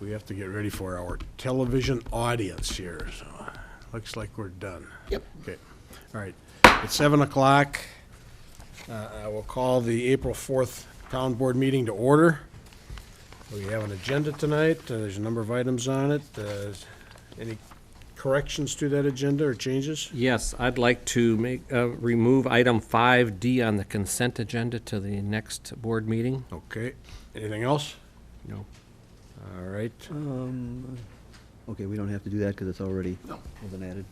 we have to get ready for our television audience here, so looks like we're done. Yep. Okay, all right. It's 7 o'clock. I will call the April 4th Town Board meeting to order. We have an agenda tonight. There's a number of items on it. Any corrections to that agenda or changes? Yes, I'd like to remove item 5D on the consent agenda to the next board meeting. Okay. Anything else? No. All right. Okay, we don't have to do that because it's already been added.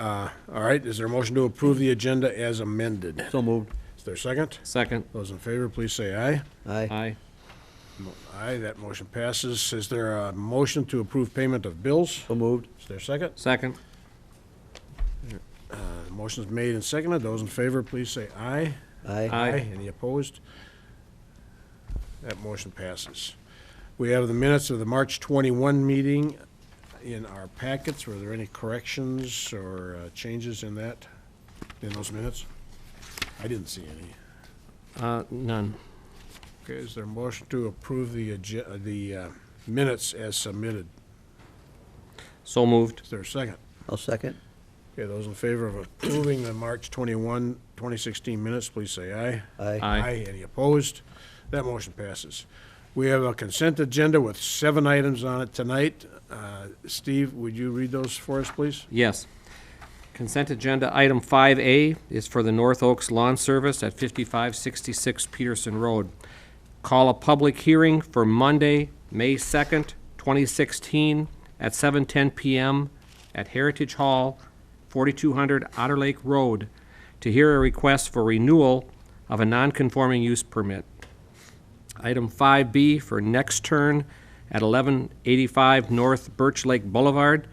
All right. Is there a motion to approve the agenda as amended? So moved. Is there a second? Second. Those in favor, please say aye. Aye. Aye. Aye, that motion passes. Is there a motion to approve payment of bills? So moved. Is there a second? Second. Motion is made and seconded. Those in favor, please say aye. Aye. Aye. Any opposed? That motion passes. We have the minutes of the March 21 meeting in our packets. Were there any corrections or changes in those minutes? I didn't see any. None. Okay, is there a motion to approve the minutes as submitted? So moved. Is there a second? I'll second. Okay, those in favor of approving the March 21, 2016 minutes, please say aye. Aye. Aye. Any opposed? That motion passes. We have a consent agenda with 7 items on it tonight. Steve, would you read those for us, please? Yes. Consent agenda item 5A is for the North Oaks Lawn Service at 5566 Peterson Road. Call a public hearing for Monday, May 2nd, 2016 at 7:10 p.m. at Heritage Hall, 4200 Otter Lake Road, to hear a request for renewal of a non-conforming use permit. Item 5B for next turn at 1185 North Birch Lake Boulevard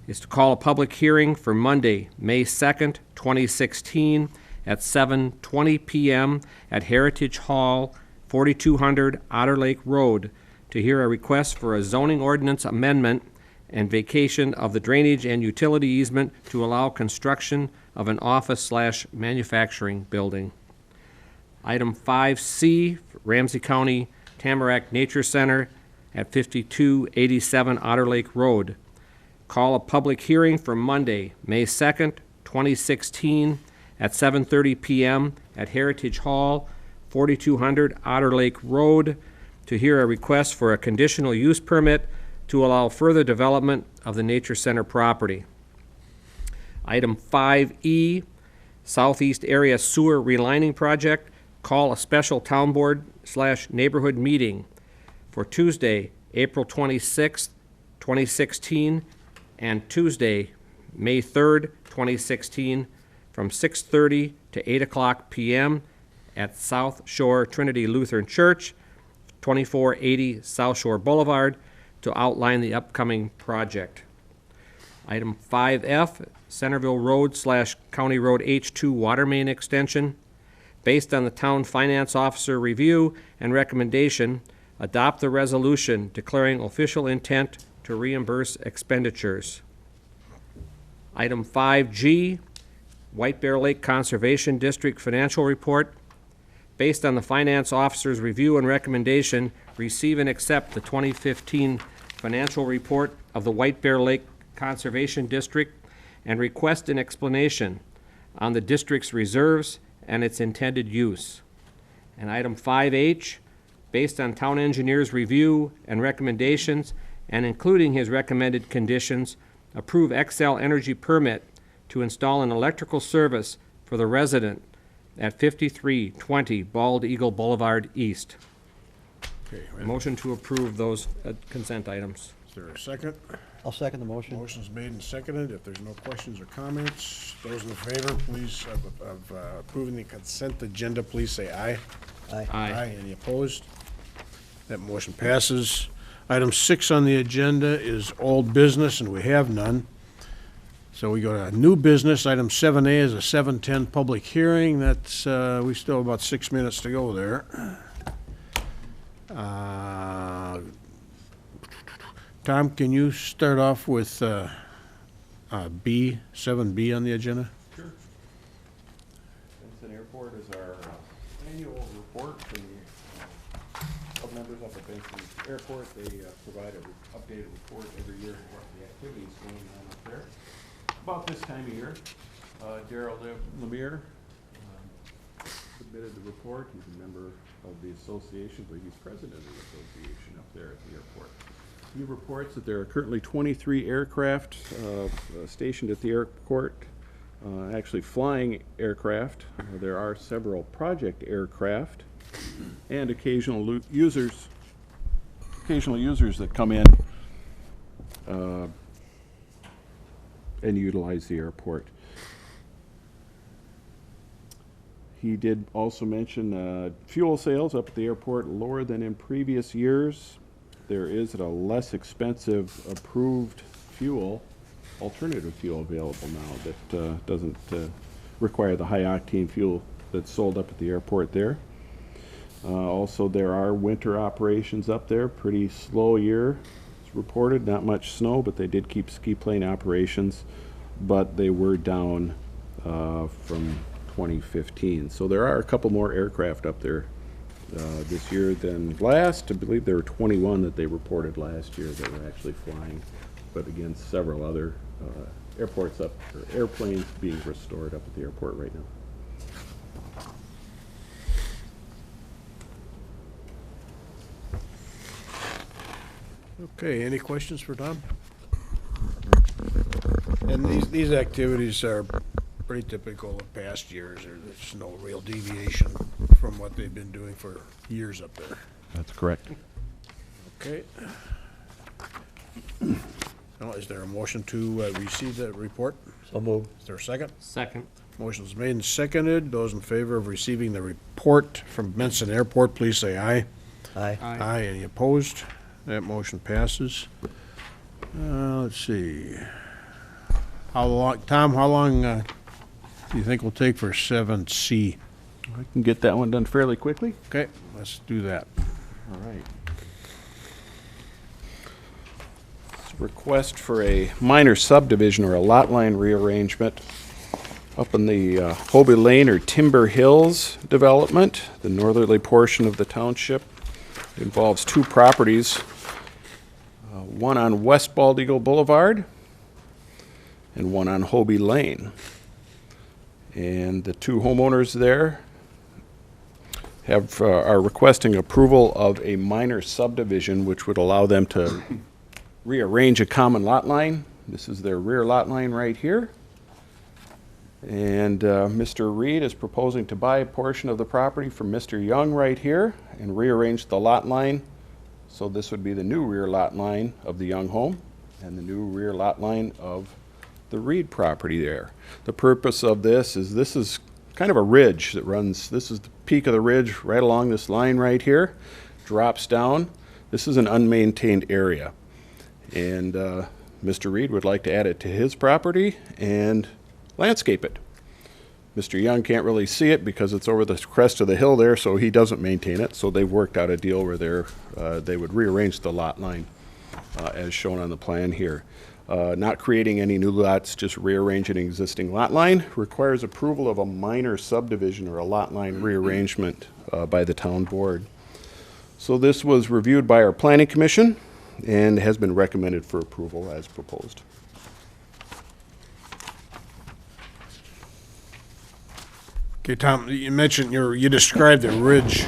is to call a public hearing for Monday, May 2nd, 2016 at 7:20 p.m. at Heritage Hall, 4200 Otter Lake Road, to hear a request for a zoning ordinance amendment and vacation of the drainage and utility easement to allow construction of an office/manufacturing building. Item 5C, Ramsey County Tamarack Nature Center at 5287 Otter Lake Road. Call a public hearing for Monday, May 2nd, 2016 at 7:30 p.m. at Heritage Hall, 4200 Otter Lake Road, to hear a request for a conditional use permit to allow further development of the Nature Center property. Item 5E, Southeast Area Sewer Relining Project. Call a special town board/neighborhood meeting for Tuesday, April 26th, 2016, and Tuesday, May 3rd, 2016, from 6:30 to 8 o'clock p.m. at South Shore Trinity Lutheran Church, 2480 South Shore Boulevard, to outline the upcoming project. Item 5F, Centerville Road/County Road H2 Water Main Extension. Based on the Town Finance Officer review and recommendation, adopt the resolution declaring official intent to reimburse expenditures. Item 5G, White Bear Lake Conservation District Financial Report. Based on the Finance Officer's review and recommendation, receive and accept the 2015 financial report of the White Bear Lake Conservation District and request an explanation on the district's reserves and its intended use. And item 5H, based on town engineer's review and recommendations, and including his recommended conditions, approve Xcel Energy permit to install an electrical service for the resident at 5320 Bald Eagle Boulevard East. Okay, Motion to approve those consent items. is there a second? I'll second the motion. Motion's made and seconded. If there's no questions or comments, those in favor, please, of approving the consent agenda, please say aye. Aye. Aye. Any opposed? That motion passes. Item 6 on the agenda is old business, and we have none. So we go to new business. Item 7A is a 7:10 public hearing. That's, we still have about 6 minutes to go there. Tom, can you start off with B, 7B on the agenda? Sure. Kingston Airport is our annual report, the members up at Benson Airport. They provide an updated report every year of what the activity is going on up there. About this time of year, Darrell Lemire submitted the report. He's a member of the association, but he's president of the association up there at the airport. He reports that there are currently 23 aircraft stationed at the airport, actually flying aircraft. There are several project aircraft and occasional users that come in and utilize the airport. He did also mention fuel sales up at the airport lower than in previous years. There is a less expensive approved fuel, alternative fuel available now that doesn't require the high octane fuel that's sold up at the airport there. Also, there are winter operations up there, pretty slow year. It's reported, not much snow, but they did keep ski plane operations, but they were down from 2015. So there are a couple more aircraft up there this year than last. I believe there were 21 that they reported last year that were actually flying, but again, several other airports up, or airplanes being restored up at the airport right now. Okay, any questions for Tom? And these activities are pretty typical of past years. There's no real deviation from what they've been doing for years up there. That's correct. Okay. Now, is there a motion to receive that report? So moved. Is there a second? Second. Motion's made and seconded. Those in favor of receiving the report from Benson Airport, please say aye. Aye. Aye. Any opposed? That motion passes. Let's see. How long, Tom, how long do you think will take for 7C? I can get that one done fairly quickly. Okay, let's do that. All right. It's a request for a minor subdivision or a lot line rearrangement up in the Hobie Lane or Timber Hills development, the northerly portion of the township. It involves two properties, one on West Bald Eagle Boulevard and one on Hobie Lane. And the two homeowners there are requesting approval of a minor subdivision which would allow them to rearrange a common lot line. This is their rear lot line right here. And Mr. Reed is proposing to buy a portion of the property from Mr. Young right here and rearrange the lot line. So this would be the new rear lot line of the Young home and the new rear lot line of the Reed property there. The purpose of this is kind of a ridge that runs, this is the peak of the ridge right along this line right here, drops down. This is an unmaintained area. And Mr. Reed would like to add it to his property and landscape it. Mr. Young can't really see it because it's over the crest of the hill there, so he doesn't maintain it. So they've worked out a deal where they would rearrange the lot line as shown on the plan here. Not creating any new lots, just rearranging an existing lot line. Requires approval of a minor subdivision or a lot line rearrangement by the town board. So this was reviewed by our planning commission and has been recommended for approval as proposed. Okay, Tom, you mentioned you described the ridge,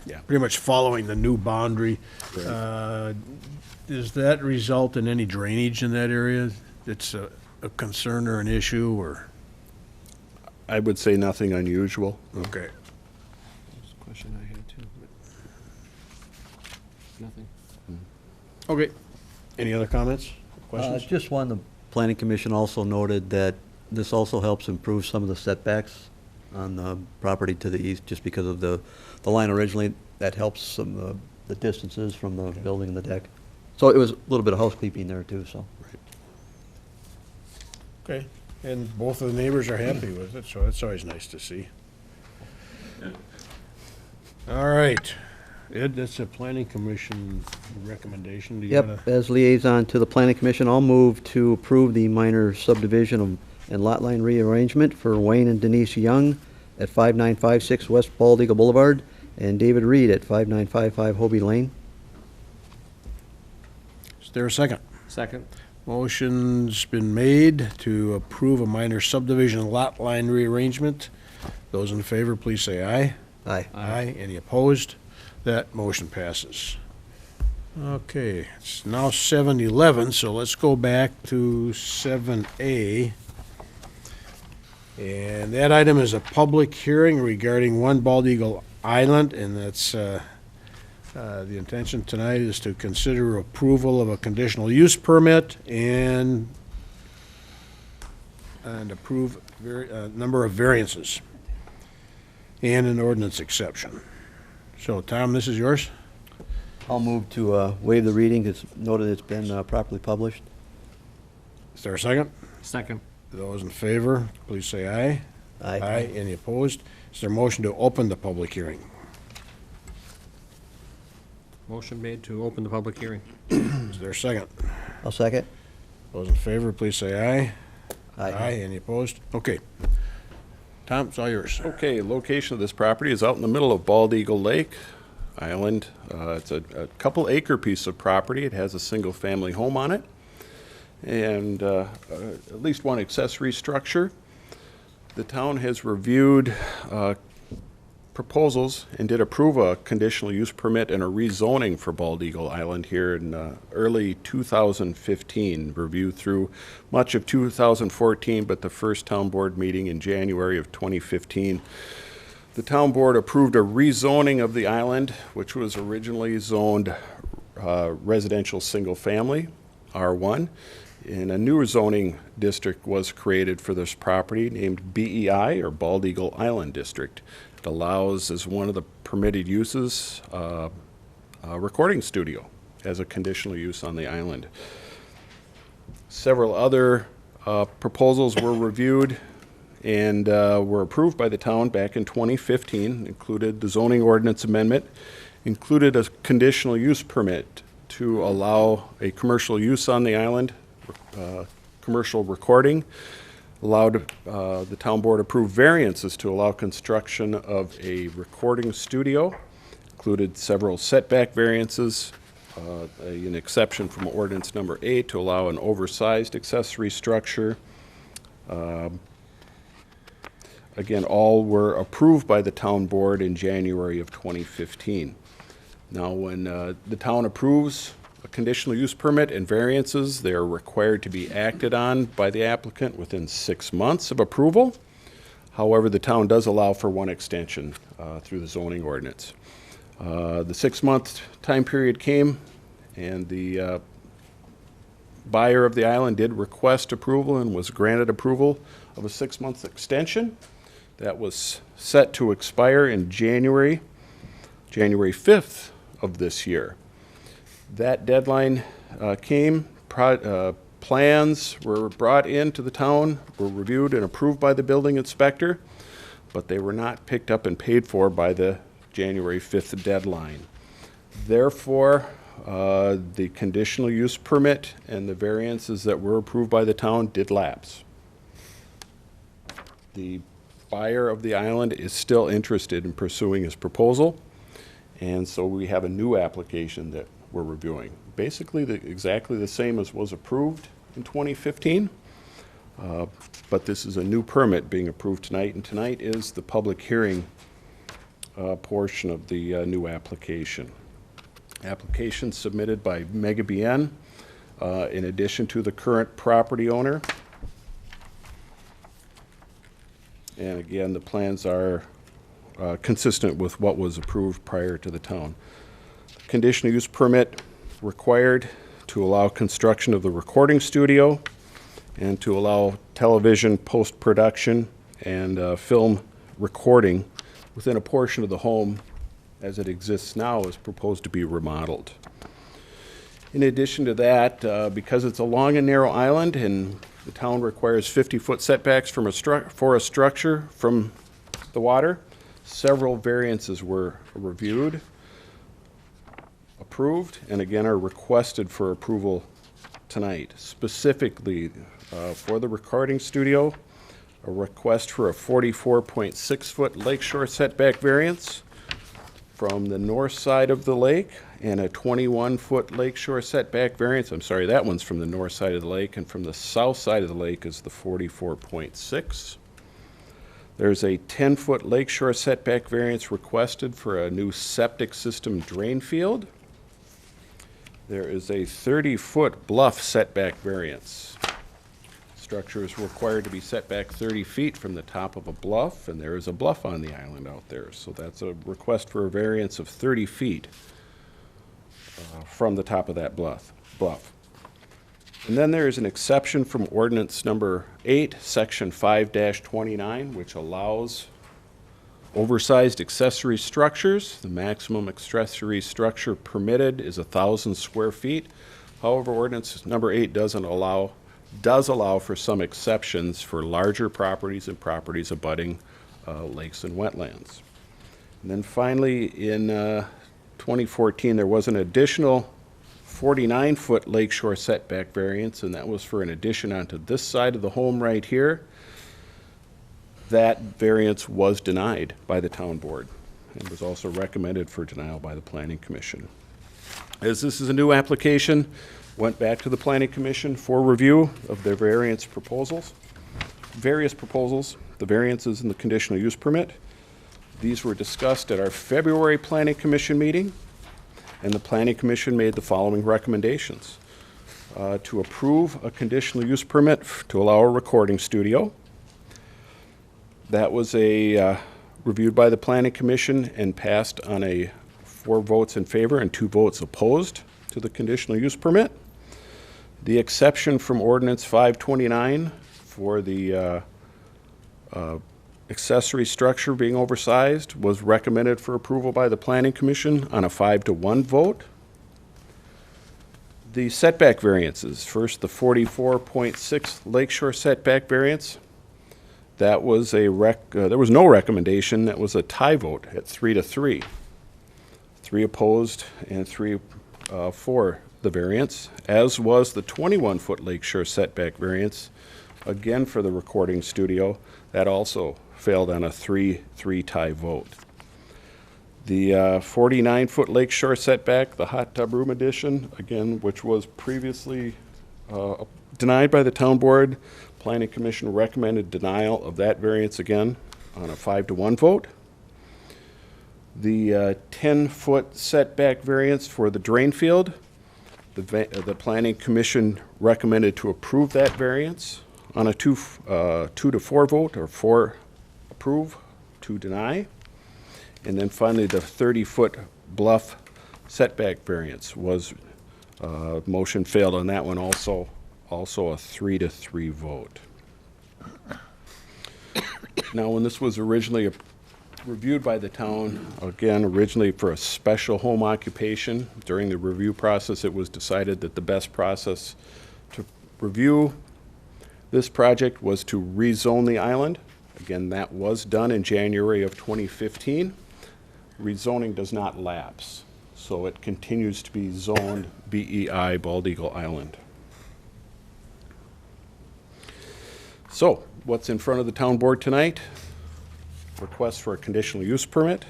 Yeah. pretty much following the new boundary. Does that result in any drainage in that area? It's a concern or an issue, or? I would say nothing unusual. Okay. That's a question I had too, but nothing. Okay. Any other comments, questions? Just one, the planning commission also noted that this also helps improve some of the setbacks on the property to the east, just because of the line originally. That helps some of the distances from the building and the deck. So it was a little bit of housekeeping there too, so. Okay, and both of the neighbors are happy with it, so that's always nice to see. All right, Ed, that's a planning commission recommendation. Do you wanna- Yep, as liaison to the planning commission, I'll move to approve the minor subdivision and lot line rearrangement for Wayne and Denise Young at 5956 West Bald Eagle Boulevard and David Reed at 5955 Hobie Lane. Is there a second? Second. Motion's been made to approve a minor subdivision lot line rearrangement. Those in favor, please say aye. Aye. Aye. Any opposed? That motion passes. Okay, it's now 7:11, so let's go back to 7A. And that item is a public hearing regarding One Bald Eagle Island, and that's, the intention tonight is to consider approval of a conditional use permit and approve a number of variances and an ordinance exception. So, Tom, this is yours? I'll move to waive the reading. It's noted it's been properly published. Is there a second? Second. Those in favor, please say aye. Aye. Any opposed? Is there a motion to open the public hearing? Motion made to open the public hearing. Is there a second? I'll second. Those in favor, please say aye. Aye. Any opposed? Okay. Tom, it's all yours. Okay, location of this property is out in the middle of Bald Eagle Lake Island. It's a couple acre piece of property. It has a single family home on it and at least one accessory structure. The town has reviewed proposals and did approve a conditional use permit and a rezoning for Bald Eagle Island here in early 2015, reviewed through much of 2014, but the first town board meeting in January of 2015. The town board approved a rezoning of the island, which was originally zoned residential single family, R1, and a new zoning district was created for this property named BEI, or Bald Eagle Island District. It allows, as one of the permitted uses, a recording studio as a conditional use on the island. Several other proposals were reviewed and were approved by the town back in 2015, included the zoning ordinance amendment, included a conditional use permit to allow a commercial use on the island, commercial recording, allowed the town board approved variances to allow construction of a recording studio, included several setback variances, an exception from ordinance number 8 to allow an oversized accessory structure. Again, all were approved by the town board in January of 2015. Now, when the town approves a conditional use permit and variances, they are required to be acted on by the applicant within 6 months of approval. However, the town does allow for one extension through the zoning ordinance. The 6-month time period came, and the buyer of the island did request approval and was granted approval of a 6-month extension. That was set to expire in January 5th of this year. That deadline came. Plans were brought into the town, were reviewed and approved by the building inspector, but they were not picked up and paid for by the January 5th deadline. Therefore, the conditional use permit and the variances that were approved by the town did lapse. The buyer of the island is still interested in pursuing his proposal, and so we have a new application that we're reviewing. Basically exactly the same as was approved in 2015, but this is a new permit being approved tonight, and tonight is the public hearing portion of the new application. Application submitted by Mega BN in addition to the current property owner. And again, the plans are consistent with what was approved prior to the town. Conditional use permit required to allow construction of the recording studio and to allow television post-production and film recording within a portion of the home as it exists now is proposed to be remodeled. In addition to that, because it's a long and narrow island and the town requires 50-foot setbacks from for a structure from the water, several variances were reviewed, approved, and again are requested for approval tonight. Specifically, for the recording studio, a request for a 44.6-foot lakeshore setback variance from the north side of the lake and a 21-foot lakeshore setback variance. I'm sorry, that one's from the north side of the lake, and from the south side of the lake is the 44.6. There's a 10-foot lakeshore setback variance requested for a new septic system drain field. There is a 30-foot bluff setback variance. Structure is required to be set back 30 feet from the top of a bluff, and there is a bluff on the island out there. So that's a request for a variance of 30 feet from the top of that bluff. And then there is an exception from ordinance number 8, section 5-29, which allows oversized accessory structures. The maximum accessory structure permitted is 1,000 square feet. However, ordinance number 8 does allow for some exceptions for larger properties and properties abutting lakes and wetlands. And then finally, in 2014, there was an additional 49-foot lakeshore setback variance, and that was for an addition onto this side of the home right here. That variance was denied by the town board and was also recommended for denial by the Planning Commission. As this is a new application, went back to the Planning Commission for review of their various proposals, the variances in the conditional use permit. These were discussed at our February Planning Commission meeting, and the Planning Commission made the following recommendations. To approve a conditional use permit to allow a recording studio. That was reviewed by the Planning Commission and passed on 4 votes in favor and 2 votes opposed to the conditional use permit. The exception from ordinance 529 for the accessory structure being oversized was recommended for approval by the Planning Commission on a 5-to-1 vote. The setback variances, first the 44.6 lakeshore setback variance. That was there was no recommendation. That was a tie vote at 3-to-3. 3 opposed and 3 for the variance, as was the 21-foot lakeshore setback variance, again for the recording studio. That also failed on a 3-3 tie vote. The 49-foot lakeshore setback, the hot tub room addition, again, which was previously denied by the town board. Planning Commission recommended denial of that variance again on a 5-to-1 vote. The 10-foot setback variance for the drain field, the Planning Commission recommended to approve that variance on a 2-to-4 vote, or 4 approve, 2 deny. And then finally, the 30-foot bluff setback variance was, motion failed on that one also a 3-to-3 vote. Now, when this was originally reviewed by the town, again, originally for a special home occupation, during the review process, it was decided that the best process to review this project was to rezone the island. Again, that was done in January of 2015. Rezoning does not lapse, so it continues to be zoned BEI, Bald Eagle Island. So, what's in front of the town board tonight? Request for a conditional use permit,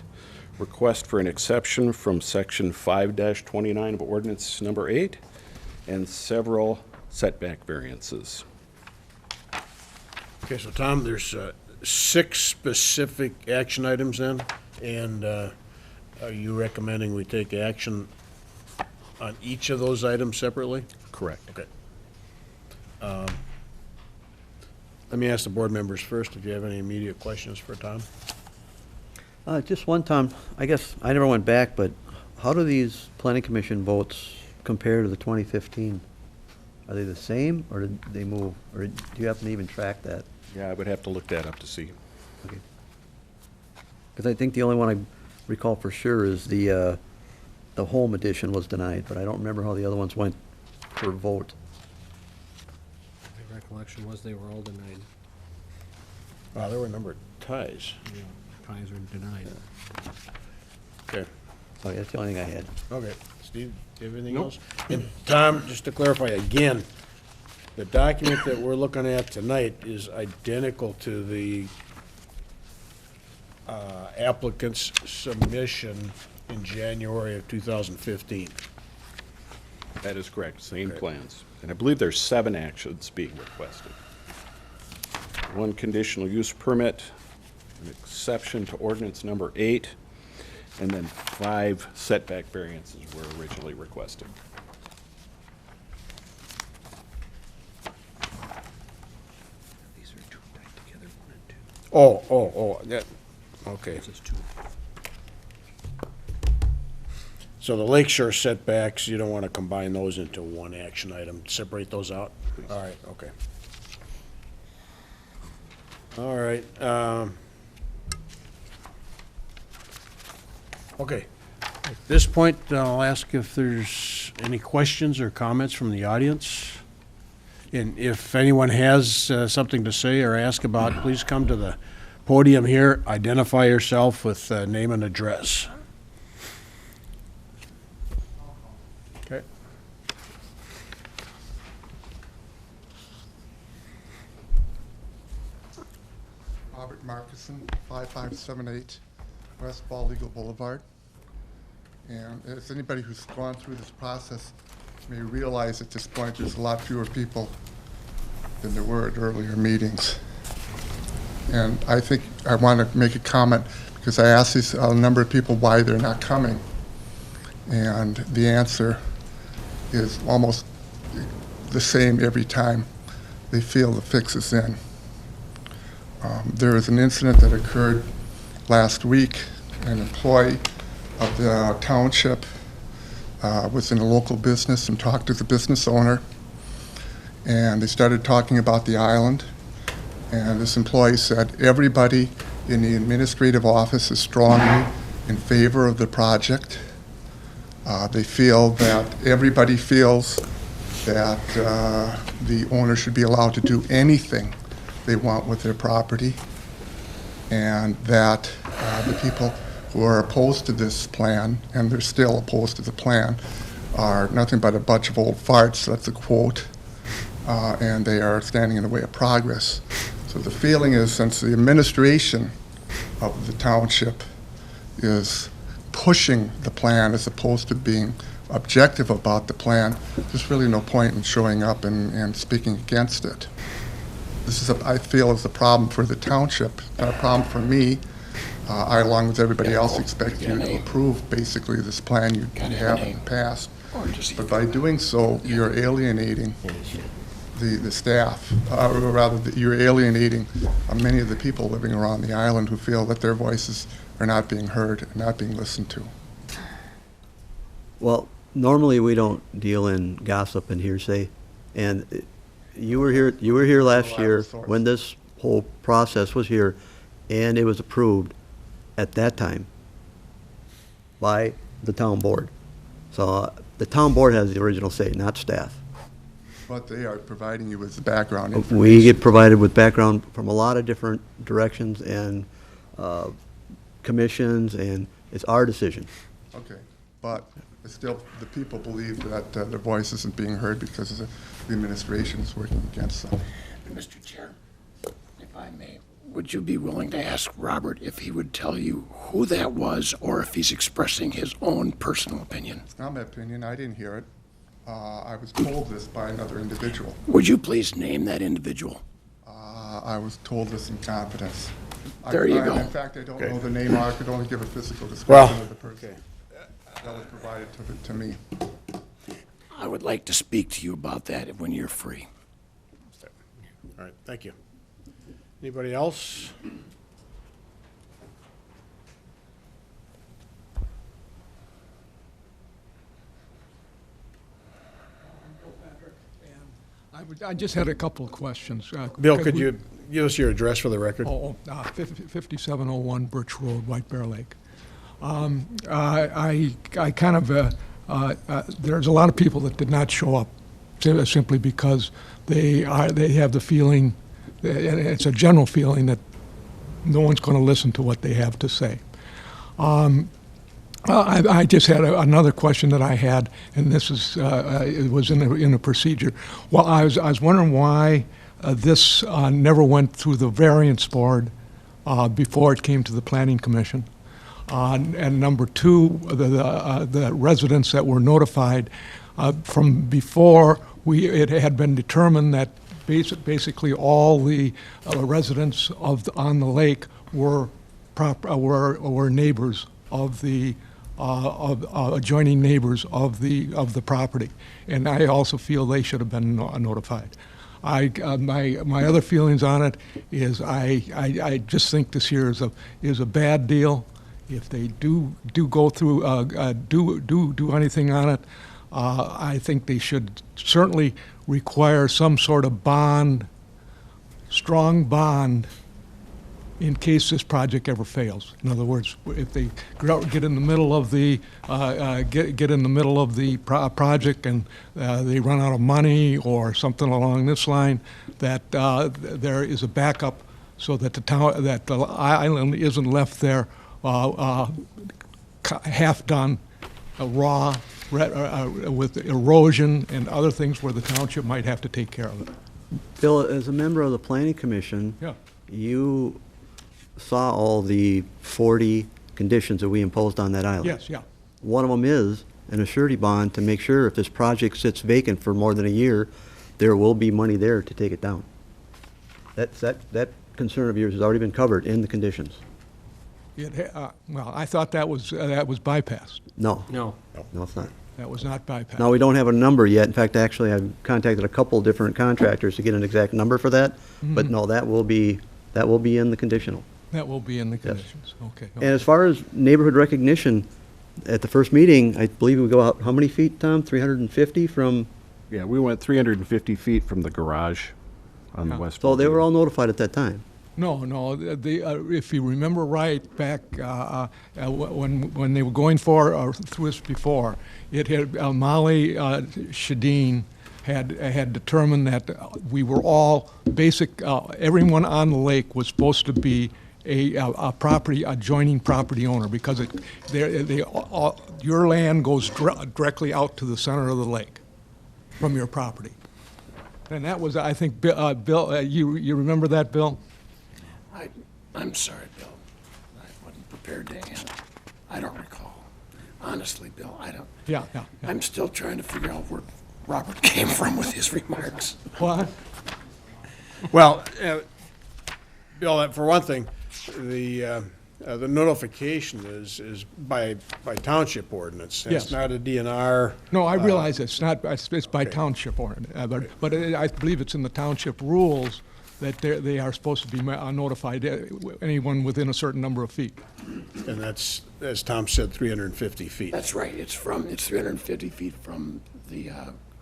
request for an exception from section 5-29 of ordinance number 8, and several setback variances. Okay, so Tom, there's 6 specific action items then, and are you recommending we take action on each of those items separately? Correct. Okay. Let me ask the board members first if you have any immediate questions for Tom. Just one time, I guess I never went back, but how do these planning commission votes compare to the 2015? Are they the same, or did they move, or do you happen to even track that? Yeah, I would have to look that up to see. Okay. Because I think the only one I recall for sure is the home edition was denied, but I don't remember how the other ones went per vote. My recollection was they were all denied. Wow, there were a number of ties. Ties are denied. Okay. So that's the only thing I had. Okay. Steve, do you have anything Nope. else? And Tom, just to clarify again, the document that we're looking at tonight is identical to the applicant's submission in January of 2015. That is correct, same Okay. plans. And I believe there's 7 actions being requested. 1 conditional use permit, an exception to ordinance number 8, and then 5 setback variances were originally requested. These are two tied together, 1 and 2. Oh, yeah, okay. This is 2. So the lakeshore setbacks, you don't want to combine those into one action item, separate those out? Please. All right, okay. All right, okay. At this point, I'll ask if there's any questions or comments from the audience. And if anyone has something to say or ask about, please come to the podium here, identify yourself with name and address. Okay. Robert Markison, 5578 West Ball Eagle Boulevard. And as anybody who's gone through this process may realize at this point, there's a lot fewer people than there were at earlier meetings. And I think I want to make a comment because I asked a number of people why they're not coming. And the answer is almost the same every time they feel the fix is in. There was an incident that occurred last week. An employee of the township was in a local business and talked to the business owner. And they started talking about the island. And this employee said, everybody in the administrative office is strongly in favor of the project. They feel that everybody feels that the owner should be allowed to do anything they want with their property, and that the people who are opposed to this plan, and they're still opposed to the plan, are nothing but a bunch of old farts, that's a quote, and they are standing in the way of progress. So the feeling is, since the administration of the township is pushing the plan as opposed to being objective about the plan, there's really no point in showing up and speaking against it. This is, I feel, is a problem for the township, not a problem for me. I, along with everybody else, expect you to approve basically this plan you have in the past. But by doing so, you're alienating the staff, or rather, you're alienating many of the people living around the island who feel that their voices are not being heard and not being listened to. Well, normally we don't deal in gossip and hearsay, and you were here last year when this whole process was here, and it was approved at that time by the town board. So the town board has the original say, not staff. But they are providing you with the background information. We get provided with background from a lot of different directions and commissions, and it's our decision. Okay, but still, the people believe that their voice isn't being heard because the administration is working against them. Mr. Chair, if I may, would you be willing to ask Robert if he would tell you who that was, or if he's expressing his own personal opinion? It's not my opinion, I didn't hear it. I was told this by another individual. Would you please name that individual? I was told this in confidence. There you go. In fact, I don't know the name, I could only give a physical Well, description of the person that was provided to me. I would like to speak to you about that when you're free. All right, thank you. Anybody else? I just had a couple of questions. Bill, could you give us your address for the record? 5701 Birch Road, White Bear Lake. I kind of, there's a lot of people that did not show up simply because they have the feeling, and it's a general feeling, that no one's going to listen to what they have to say. I just had another question that I had, and this is it was in a procedure. Well, I was wondering why this never went through the variance board before it came to the planning commission. And number two, the residents that were notified, from before, it had been determined that basically all the residents on the lake were neighbors of the adjoining neighbors of the property, and I also feel they should have been notified. My other feelings on it is I just think this here is a bad deal. If they do go through do anything on it, I think they should certainly require some sort of bond, strong bond, in case this project ever fails. In other words, if they get in the middle of the project and they run out of money or something along this line, that there is a backup so that the island isn't left there half done, raw, with erosion and other things where the township might have to take care of it. Bill, as a member of the planning commission, Yeah. you saw all the 40 conditions that we imposed on that island. Yes, yeah. One of them is an surety bond to make sure if this project sits vacant for more than a year, there will be money there to take it down. That concern of yours has already been covered in the conditions. Well, I thought that was bypassed. No, No. no, it's not. That was not bypassed. No, we don't have a number yet. In fact, actually, I've contacted a couple different contractors to get an exact number for that. But no, that will be in the conditional. That will be in the conditions, okay. And as far as neighborhood recognition, at the first meeting, I believe we go out, how many feet, Tom? 350 from, Yeah, we went 350 feet from the garage on the Yeah. west. so they were Boulevard. all notified at that time. No, if you remember right, back when they were going through this before, it had, Molly Shadeen had determined that we were all everyone on the lake was supposed to be a adjoining property owner, because your land goes directly out to the center of the lake from your property. And that was, I think, Bill, you remember that, Bill? I'm sorry, Bill. I wasn't prepared to answer. I don't recall. Honestly, Bill, I don't. Yeah. I'm still trying to figure out where Robert came from with his remarks. What? Well, Bill, for one thing, the notification is by township ordinance. Yes. It's not a DNR. No, I realize it's not, it's by township ordinance, but I believe it's in the township rules that they are supposed to be notified, anyone within a certain number of feet. And that's, as Tom said, 350 feet. That's right. It's 350 feet from the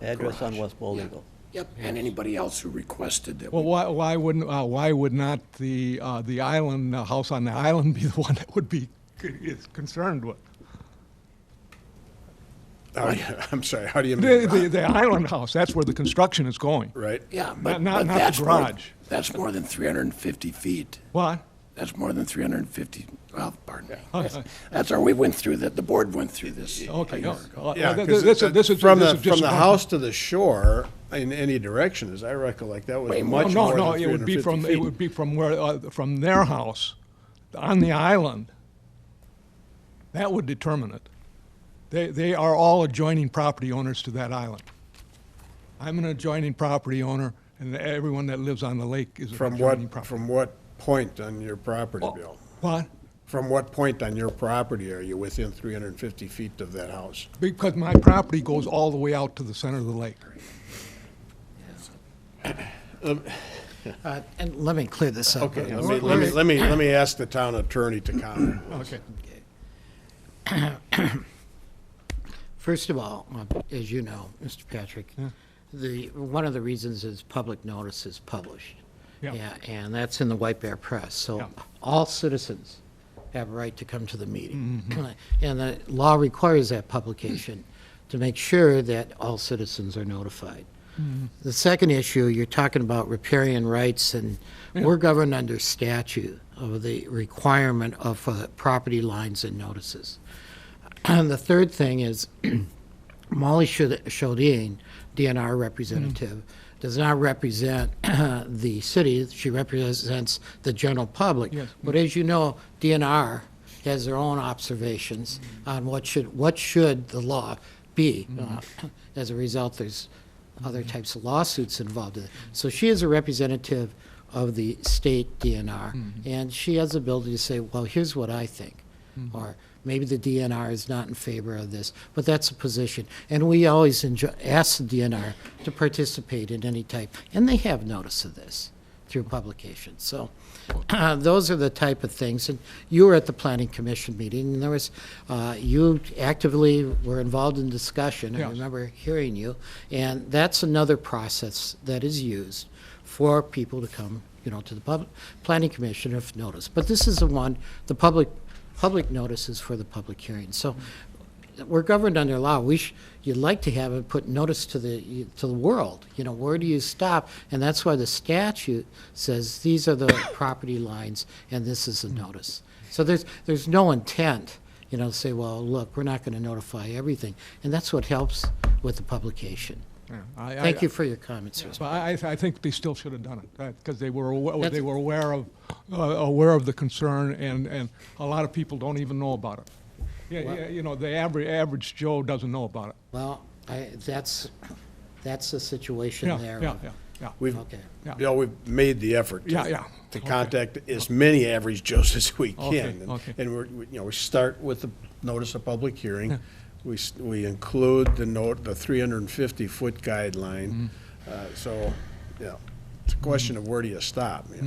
Address on garage. West Bald Eagle. Yep, and anybody else who requested that. Well, why would not the island, house on the island be the one that would be is concerned with? I'm sorry, how do you mean? The island house, that's where the construction is going. Right? Yeah, but Not the that's garage. That's more than 350 feet. What? That's more than 350, well, pardon me. That's our, we went through that, the board went through this. Okay. a year ago. Yeah, This 'cause is from this the is just one- house to the shore, in any direction, as I recollect, that was Wait, much No, more no, than it would be 350 from, feet. it would be from where, from their house on the island. That would determine it. They are all adjoining property owners to that island. I'm an adjoining property owner, and everyone that lives on the lake is an From adjoining property. from what point on your property, Bill? What? From what point on your property are you within 350 feet of that house? Because my property goes all the way out to the center of the lake. And let me clear this up. Okay, let me ask the town attorney to comment. Okay. First of all, as you know, Mr. Patrick, one of the reasons is public notice is published. Yeah. And that's in the White Bear Press. So Yeah. all citizens have a right to come to the meeting. Mm-hmm. And the law requires that publication to make sure that all citizens are notified. Mm-hmm. The second issue, you're talking about riparian rights, and we're governed under statute of the requirement of property lines and notices. And the third thing is, Molly Shodine, DNR representative, does not represent the city. She represents the general public. Yes. But as you know, DNR has their own observations on what should the law be. As a result, there's other types of lawsuits involved in it. So she is a representative of the state DNR, and she has the ability to say, well, here's what I think. Or maybe the DNR is not in favor of this, but that's a position. And we always ask the DNR to participate in any type, and they have notice of this through publication. So those are the type of things. And you were at the Planning Commission meeting, and there was, you actively were involved in discussion. I Yes. remember hearing you. And that's another process that is used for people to come, to the Planning Commission if notice. But this is the one, the public notice is for the public hearing. So we're governed under law. You'd like to have it put notice to the world. Where do you stop? And that's why the statute says these are the property lines and this is the notice. So there's no intent, to say, well, look, we're not going to notify everything. And that's what helps with the publication. Yeah, Thank you for your comments, sir. But I think they still should have done it, because they were That's- aware of the concern, and a lot of people don't even know about it. The average Joe doesn't know about it. Well, that's the situation Yeah, there. yeah. We've, Okay. Yeah. we've made the effort Yeah, to yeah. to Okay. contact as many average Joes as we Okay, can. And- okay. And we start with the notice of public hearing. We include the 350-foot guideline. So, it's a question of where do you stop? Yeah.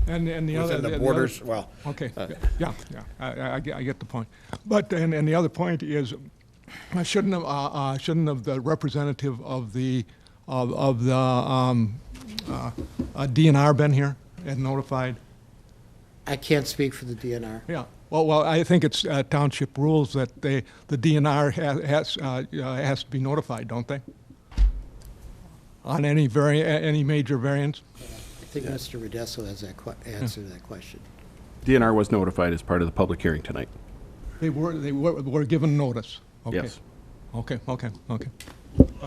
And the other. Within the other- borders, well, Okay, yeah, I get the point. But, and the other point is, shouldn't have the representative of the DNR been here and notified? I can't speak for the DNR. Yeah, well, I think it's township rules that the DNR has to be notified, don't they? On any major variance? I think Mr. Redesso has that answer to that question. DNR was notified as part of the public hearing tonight. They were given notice? Okay. Yes. Okay,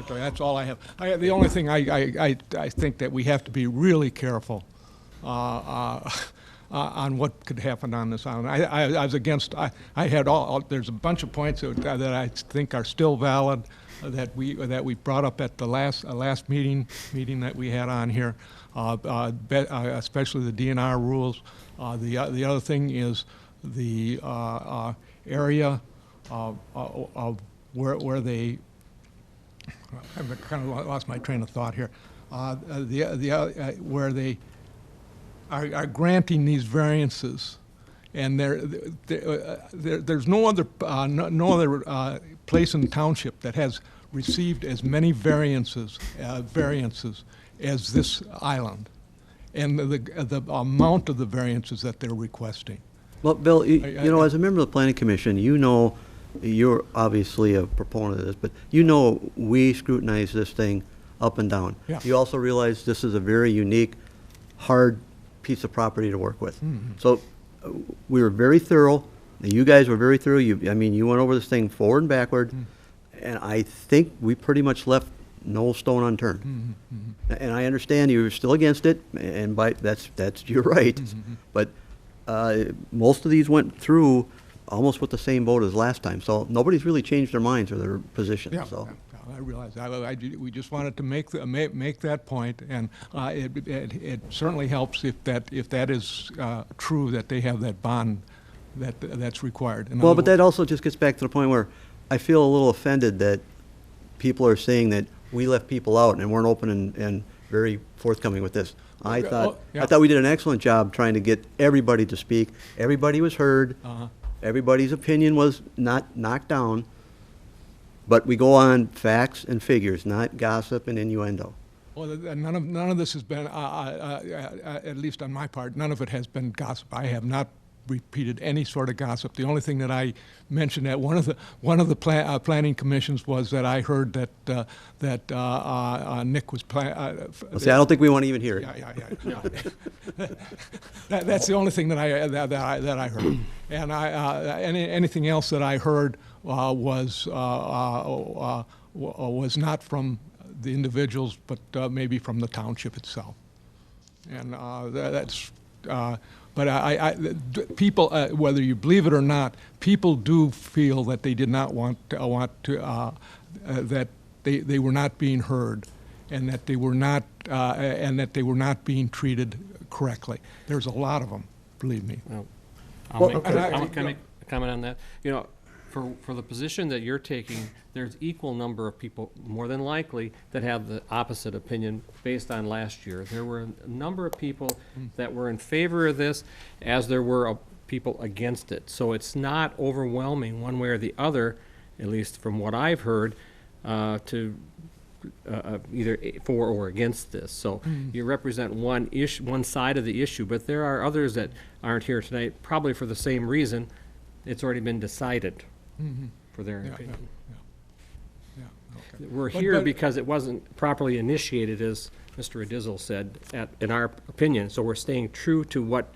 that's all I have. The only thing I think that we have to be really careful on what could happen on this island. I was against, I had there's a bunch of points that I think are still valid, that we brought up at the last meeting that we had on here, especially the DNR rules. The other thing is the area of where they, I've kind of lost my train of thought here. Where they are granting these variances, and there's no other place in the township that has received as many variances as this island, and the amount of the variances that they're requesting. Well, Bill, as a member of the Planning Commission, you're obviously a proponent of this, but we scrutinize this thing up and down. Yeah. You also realize this is a very unique, hard piece of property to work with. Mm-hmm. So we were very thorough. You guys were very thorough. You went over this thing forward and backward, and I think we pretty much left no stone unturned. And I understand you're still against it, and that's you're right. But most of these went through almost with the same vote as last time, so nobody's really changed their minds or their position. Yeah, So. I realize that. We just wanted to make that point, and it certainly helps if that is true, that they have that bond that's required. Well, but that also just gets back to the point where I feel a little offended that people are saying that we left people out and weren't open and very forthcoming with this. I thought we did an excellent job trying to get everybody to speak. Everybody was heard. Everybody's opinion was not knocked down. But we go on facts and figures, not gossip and innuendo. Well, none of this has been, at least on my part, none of it has been gossip. I have not repeated any sort of gossip. The only thing that I mentioned at one of the planning commissions was that I heard that Nick was See, I don't think we want to even hear it. Yeah. That's the only thing that I heard. And anything else that I heard was not from the individuals, but maybe from the township itself. And that's but people, whether you believe it or not, people do feel that they did not that they were not being heard, and that they were not being treated correctly. There's a lot of them, believe me. Can I make a comment on that? You know, for the position that you're taking, there's equal number of people, more than likely, that have the opposite opinion based on last year. There were a number of people that were in favor of this, as there were people against it. So it's not overwhelming one way or the other, at least from what I've heard, to either for or against this. So you represent one side of the issue, but there are others that aren't here tonight, probably for the same reason. It's already been decided for their opinion. Yeah, okay. We're But- here but- because it wasn't properly initiated, as Mr. Adizel said, in our opinion. So we're staying true to what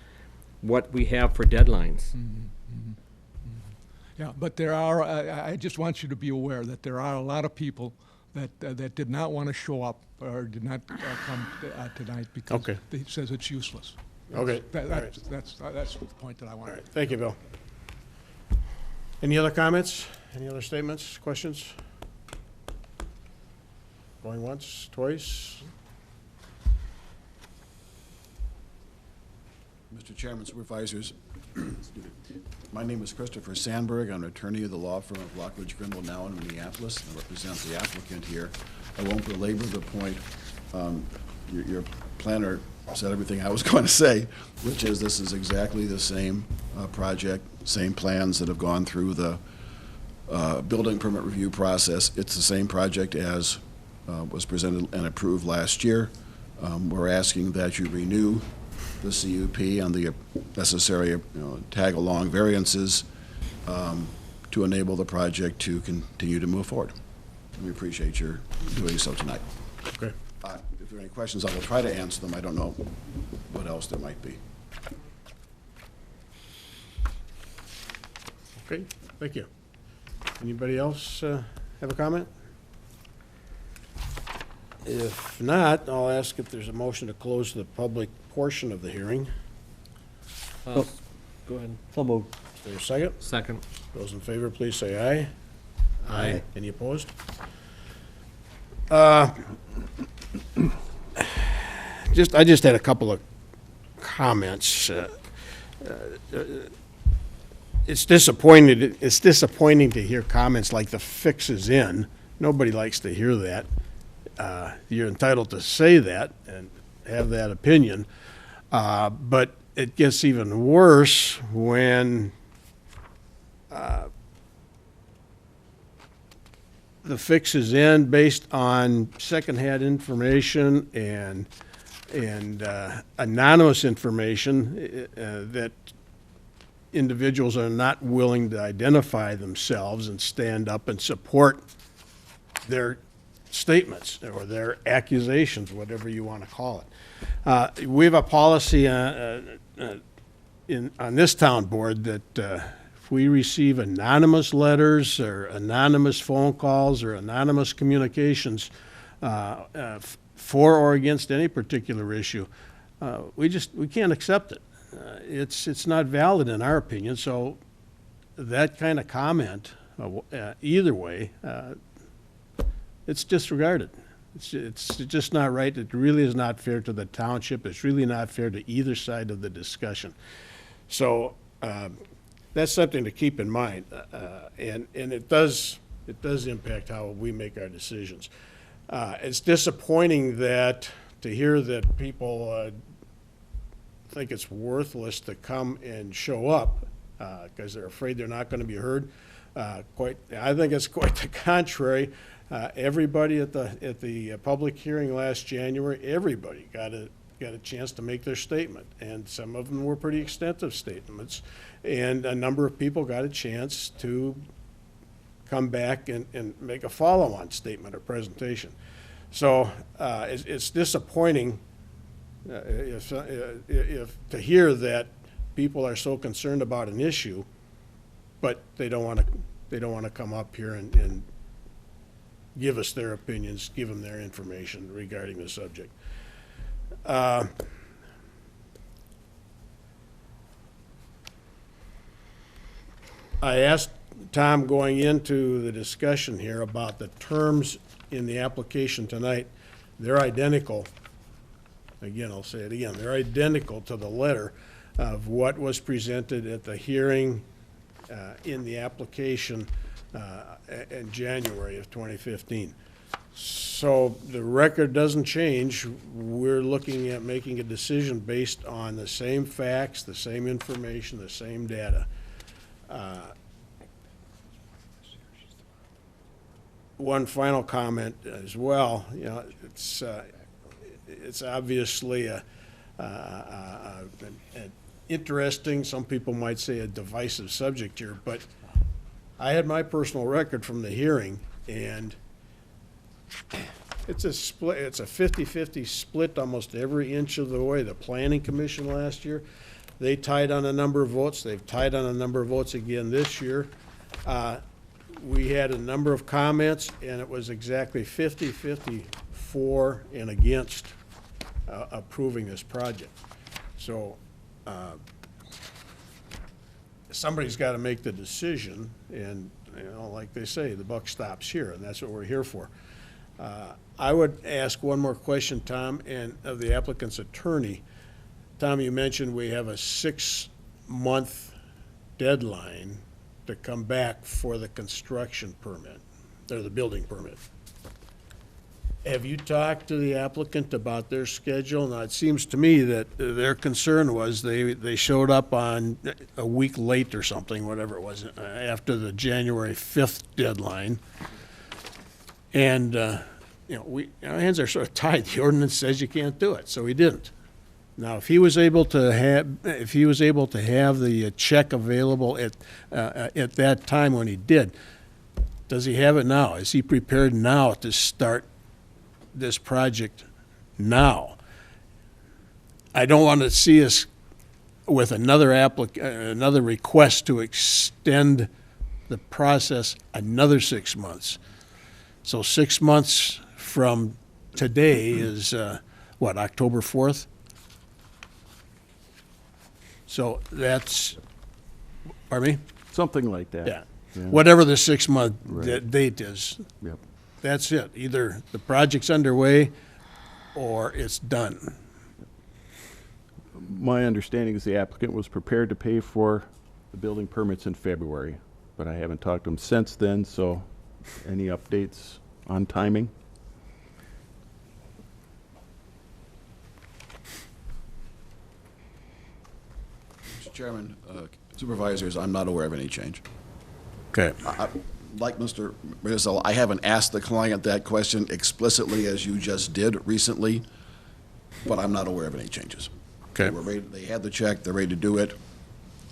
we have for deadlines. Yeah, but there are, I just want you to be aware that there are a lot of people that did not want to show up or did not come tonight because Okay. they says it's useless. Okay, That- all right. That's the point that I All wanted. right, thank you, Bill. Any other comments? Any other statements, questions? Going once, twice? Mr. Chairman, Supervisors, my name is Christopher Sandberg. I'm an attorney of the law firm of Lockridge, Grimble, now in Minneapolis. I represent the applicant here. I won't belabor the point. Your planner said everything I was going to say, which is this is exactly the same project, same plans that have gone through the building permit review process. It's the same project as was presented and approved last year. We're asking that you renew the CUP and the necessary tag-along variances to enable the project to continue to move forward. We appreciate your doing so tonight. Okay. If there are any questions, I will try to answer them. I don't know what else there might be. Okay, thank you. Anybody else have a comment? If not, I'll ask if there's a motion to close the public portion of the hearing. Go ahead. So moved. Is there a second? Second. Those in favor, please say aye. Aye. Any opposed? I just had a couple of comments. It's disappointing to hear comments like the fix is in. Nobody likes to hear that. You're entitled to say that and have that opinion. But it gets even worse when the fix is in based on secondhand information and anonymous information that individuals are not willing to identify themselves and stand up and support their statements or their accusations, whatever you want to call it. We have a policy on this town board that if we receive anonymous letters or anonymous phone calls or anonymous communications for or against any particular issue, we can't accept it. It's not valid in our opinion, so that kind of comment, either way, it's disregarded. It's just not right. It really is not fair to the township. It's really not fair to either side of the discussion. So that's something to keep in mind, and it does impact how we make our decisions. It's disappointing to hear that people think it's worthless to come and show up because they're afraid they're not going to be heard. I think it's quite the contrary. Everybody at the public hearing last January, everybody got a chance to make their statement, and some of them were pretty extensive statements, and a number of people got a chance to come back and make a follow-on statement or presentation. So it's disappointing if to hear that people are so concerned about an issue, but they don't want to come up here and give us their opinions, give them their information regarding the subject. I asked Tom going into the discussion here about the terms in the application tonight. They're identical. Again, I'll say it again. They're identical to the letter of what was presented at the hearing in the application in January of 2015. So the record doesn't change. We're looking at making a decision based on the same facts, the same information, the same data. One final comment as well, you know, it's obviously an interesting, some people might say a divisive subject here, but I had my personal record from the hearing, and it's a split, it's a 50-50 split almost every inch of the way. The Planning Commission last year, they tied on a number of votes. They've tied on a number of votes again this year. We had a number of comments, and it was exactly 50-50 for and against approving this project. So somebody's got to make the decision, and, you know, like they say, the buck stops here, and that's what we're here for. I would ask one more question, Tom, and of the applicant's attorney. Tom, you mentioned we have a 6-month deadline to come back for the construction permit, or the building permit. Have you talked to the applicant about their schedule? Now, it seems to me that their concern was they showed up on a week late or something, whatever it was, after the January 5th deadline. And, you know, our hands are sort of tied. The ordinance says you can't do it, so he didn't. Now, if he was able to have the check available at that time when he did, does he have it now? Is he prepared now to start this project now? I don't want to see us with another request to extend the process another 6 months. So 6 months from today is, what, October 4th? So that's, pardon me? Something like that. Yeah. Whatever the 6-month date is, Yep. that's it. Either the project's underway or it's done. My understanding is the applicant was prepared to pay for the building permits in February, but I haven't talked to him since then, so any updates on timing? Mr. Chairman, supervisors, I'm not aware of any change. Okay. Like Mr. Rizzo, I haven't asked the client that question explicitly as you just did recently, but I'm not aware of any changes. Okay. They had the check, they're ready to do it.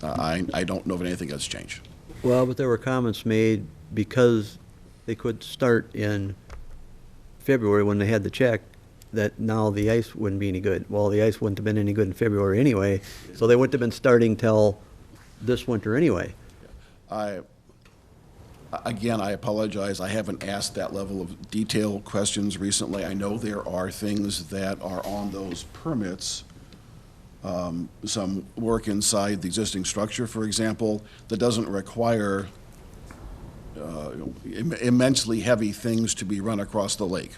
I don't know of anything that's changed. Well, but there were comments made because they could start in February when they had the check, that now the ice wouldn't be any good. Well, the ice wouldn't have been any good in February anyway, so they wouldn't have been starting till this winter anyway. Again, I apologize, I haven't asked that level of detail questions recently. I know there are things that are on those permits, some work inside the existing structure, for example, that doesn't require immensely heavy things to be run across the lake.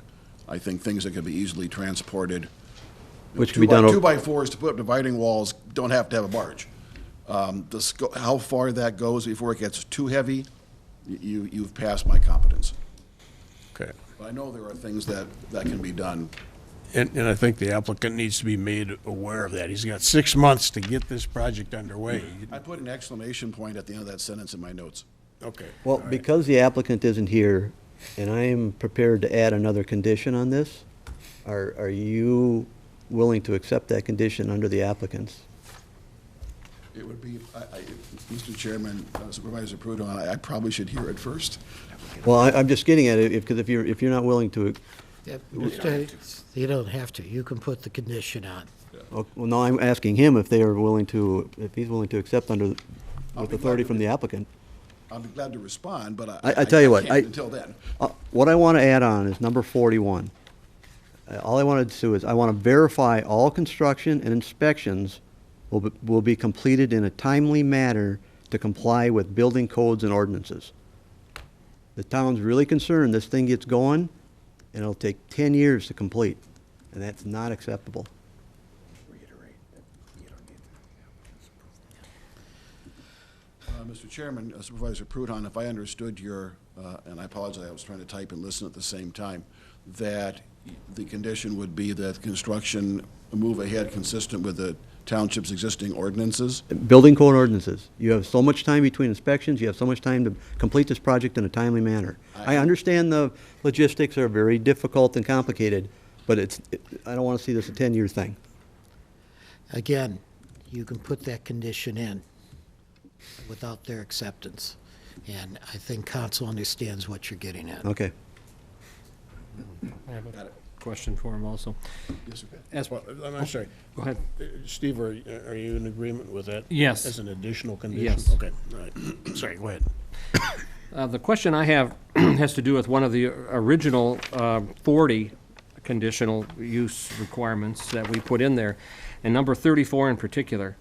I think things that could be easily transported. Which can be done. 2x4s to put up dividing walls don't have to have a barge. How far that goes before it gets too heavy, you've passed my competence. Okay. But I know there are things that can be done. And I think the applicant needs to be made aware of that. He's got 6 months to get this project underway. I put an exclamation point at the end of that sentence in my notes. Okay. Well, because the applicant isn't here, and I am prepared to add another condition on this, are you willing to accept that condition under the applicant's? It would be, Mr. Chairman, Supervisor Prudhoe, I probably should hear it first. Well, I'm just getting at it, because if you're not willing to, You don't have to. You can put the condition on. well, no, I'm asking him if they are willing to, if he's willing to accept under, with authority from the applicant. I'll be glad to respond, but I tell you what, can't until then. What I want to add on is number 41. All I wanted to do is, I want to verify all construction and inspections will be completed in a timely manner to comply with building codes and ordinances. The town's really concerned this thing gets going, and it'll take 10 years to complete, and that's not acceptable. Mr. Chairman, Supervisor Prudhon, if I understood your, and I apologize, I was trying to type and listen at the same time, that the condition would be that construction move ahead consistent with the township's existing ordinances? Building code ordinances. You have so much time between inspections, you have so much time to complete this project in a timely manner. I understand the logistics are very difficult and complicated, but I don't want to see this a 10-year thing. Again, you can put that condition in without their acceptance. And I think council understands what you're getting at. Okay. I have a question for him also. Yes, sir. As, I'm sorry. go ahead. Steve, are you in agreement with that? Yes. As an additional condition? Yes. Okay, all right. Sorry, go ahead. The question I have has to do with one of the original 40 conditional use requirements that we put in there, and number 34 in particular.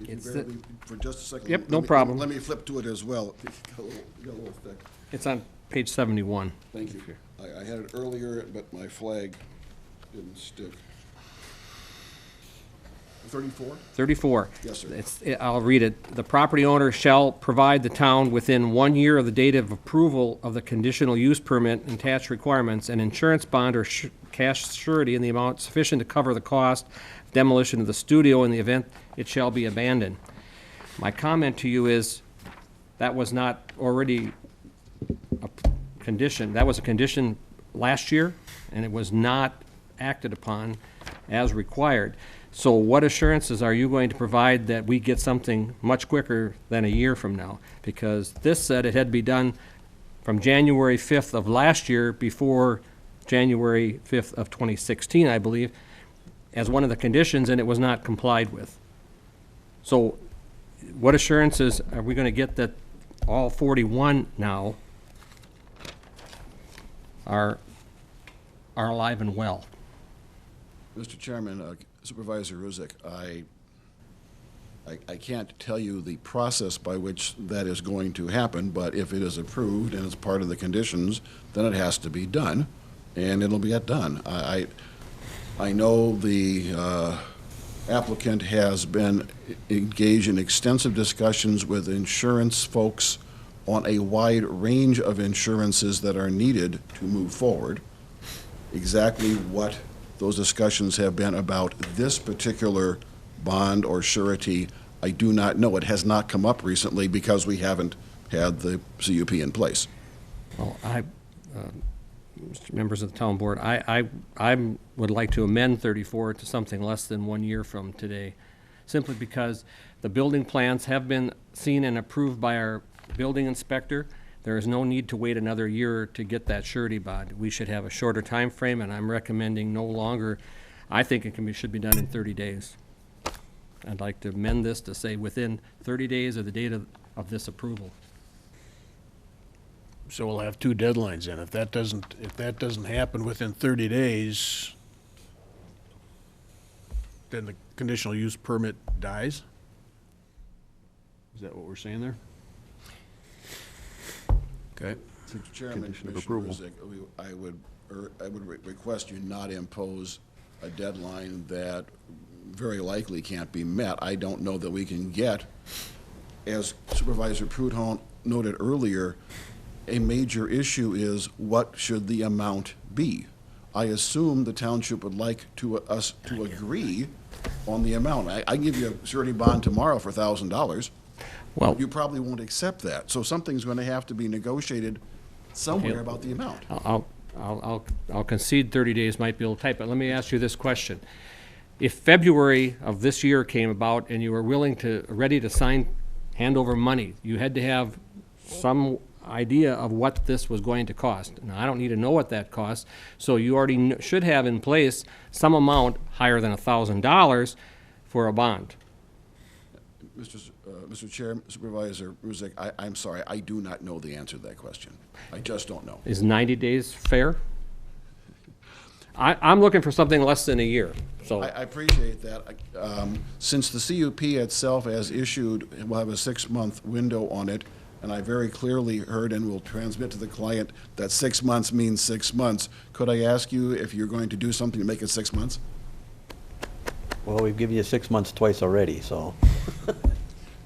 If you It's bear the- with me For just a second. Yep, let no me- problem. Let me flip to it as well. It got a little thick. It's on page 71. Thank you. I had it earlier, but my flag didn't stick. 34? 34. Yes, sir. I'll read it. The property owner shall provide the town within 1 year of the date of approval of the conditional use permit and attached requirements, an insurance bond or cash surety in the amount sufficient to cover the cost of demolition of the studio in the event it shall be abandoned. My comment to you is, that was not already a condition. That was a condition last year, and it was not acted upon as required. So what assurances are you going to provide that we get something much quicker than a year from now? Because this said it had to be done from January 5th of last year before January 5th of 2016, I believe, as one of the conditions, and it was not complied with. So what assurances are we going to get that all 41 now are alive and well? Mr. Chairman, Supervisor Ruzick, I can't tell you the process by which that is going to happen, but if it is approved and it's part of the conditions, then it has to be done, and it'll get done. I know the applicant has been engaged in extensive discussions with insurance folks on a wide range of insurances that are needed to move forward. Exactly what those discussions have been about this particular bond or surety, I do not know. It has not come up recently because we haven't had the CUP in place. Well, members of the town board, I would like to amend 34 to something less than 1 year from today, simply because the building plans have been seen and approved by our building inspector. There is no need to wait another year to get that surety bond. We should have a shorter time frame, and I'm recommending no longer. I think it should be done in 30 days. I'd like to amend this to say within 30 days of the date of this approval. So we'll have two deadlines then. If that doesn't happen within 30 days, then the conditional use permit dies? Is that what we're saying there? Okay. Mr. Chairman, Condition of Commissioner approval. Ruzick, I would request you not impose a deadline that very likely can't be met. I don't know that we can get, as Supervisor Prudhon noted earlier, a major issue is what should the amount be? I assume the township would like us to agree on the amount. I can give you a surety bond tomorrow for $1,000. Well, You probably won't accept that. So something's going to have to be negotiated somewhere Okay. about the amount. I'll concede 30 days might be a little tight, but let me ask you this question. If February of this year came about and you were ready to hand over money, you had to have some idea of what this was going to cost. Now, I don't need to know what that costs, so you already should have in place some amount higher than $1,000 for a bond. Mr. Chair, Supervisor Ruzick, I'm sorry, I do not know the answer to that question. I just don't know. Is 90 days fair? I'm looking for something less than a year, so. I appreciate that. Since the CUP itself as issued will have a 6-month window on it, and I very clearly heard and will transmit to the client that 6 months means 6 months, could I ask you if you're going to do something to make it 6 months? Well, we've given you 6 months twice already, so.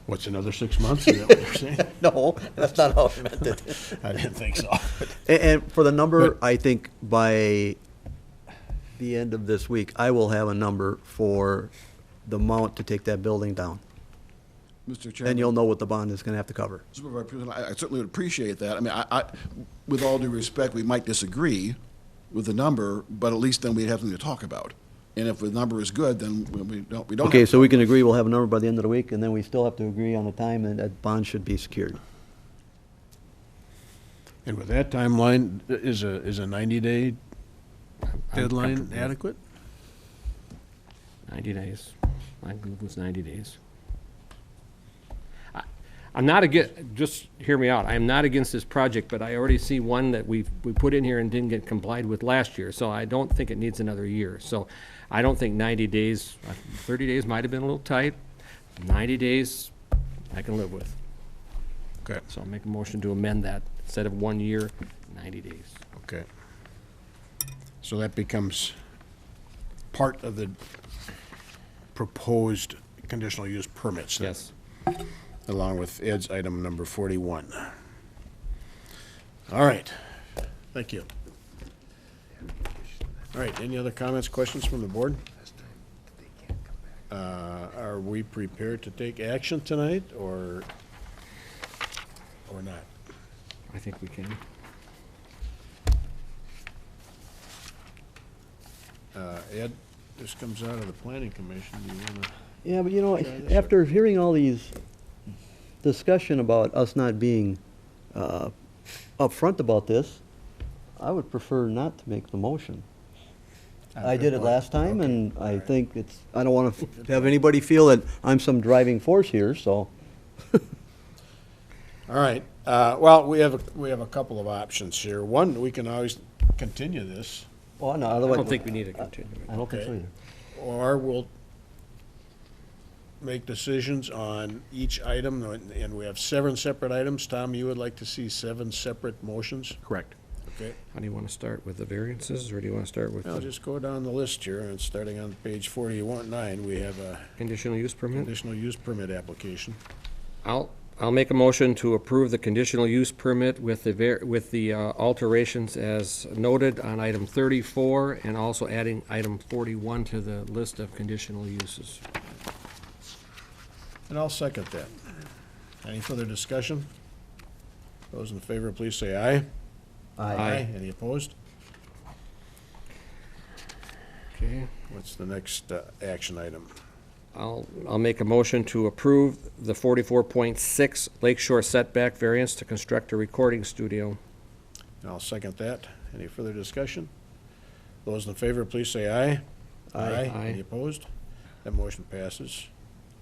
What's another 6 months? Is that what you're saying? No, that's not how I meant it. I didn't think so. And for the number, I think by the end of this week, I will have a number for the amount to take that building down. Mr. Chairman? Then you'll know what the bond is gonna have to cover. Supervisor Pearson, I certainly would appreciate that. I mean, with all due respect, we might disagree with the number, but at least then we'd have something to talk about. And if the number is good, then we don't. Okay, so we can agree we'll have a number by the end of the week, and then we still have to agree on the time and that bond should be secured. And with that timeline, is a 90-day deadline comfortable. adequate? 90 days. I believe it was 90 days. I'm not against, just hear me out, I am not against this project, but I already see one that we put in here and didn't get complied with last year, so I don't think it needs another year. So I don't think 90 days, 30 days might have been a little tight. 90 days, I can live with. Okay, So I'll make a motion to amend that, instead of 1 year, 90 days. okay. So that becomes part of the proposed conditional use permits then? Yes. Along with Ed's item number 41. All right, thank you. All right, any other comments, questions from the board? Are we prepared to take action tonight, or not? I think we can. Ed, this comes out of the planning commission, do you wanna? Yeah, but you know, Try this, after hearing all these discussion about us not being upfront about this, I would prefer not to make the motion. I did it last time, Okay, and all I right. think it's, I don't want to have anybody feel that I'm some driving force here, so. All right, well, we have a couple of options here. One, we can always continue this, Well, no, I otherwise. don't think we need to continue. I don't think so Okay. either. or we'll make decisions on each item, and we have 7 separate items. Tom, you would like to see 7 separate motions? Correct. Okay, How do you want to start, with the variances, or do you want to start with I'll the just go down the list here, and starting on page 41-9, we have a conditional use permit? conditional use permit application. I'll make a motion to approve the conditional use permit with the alterations as noted on item 34, and also adding item 41 to the list of conditional uses. And I'll second that. Any further discussion? Those in favor, please say aye. Aye. Any opposed? Okay. What's the next action item? I'll make a motion to approve the 44.6 Lakeshore setback variance to construct a recording studio. And I'll second that. Any further discussion? Those in favor, please say aye. Aye. Any opposed? That motion passes.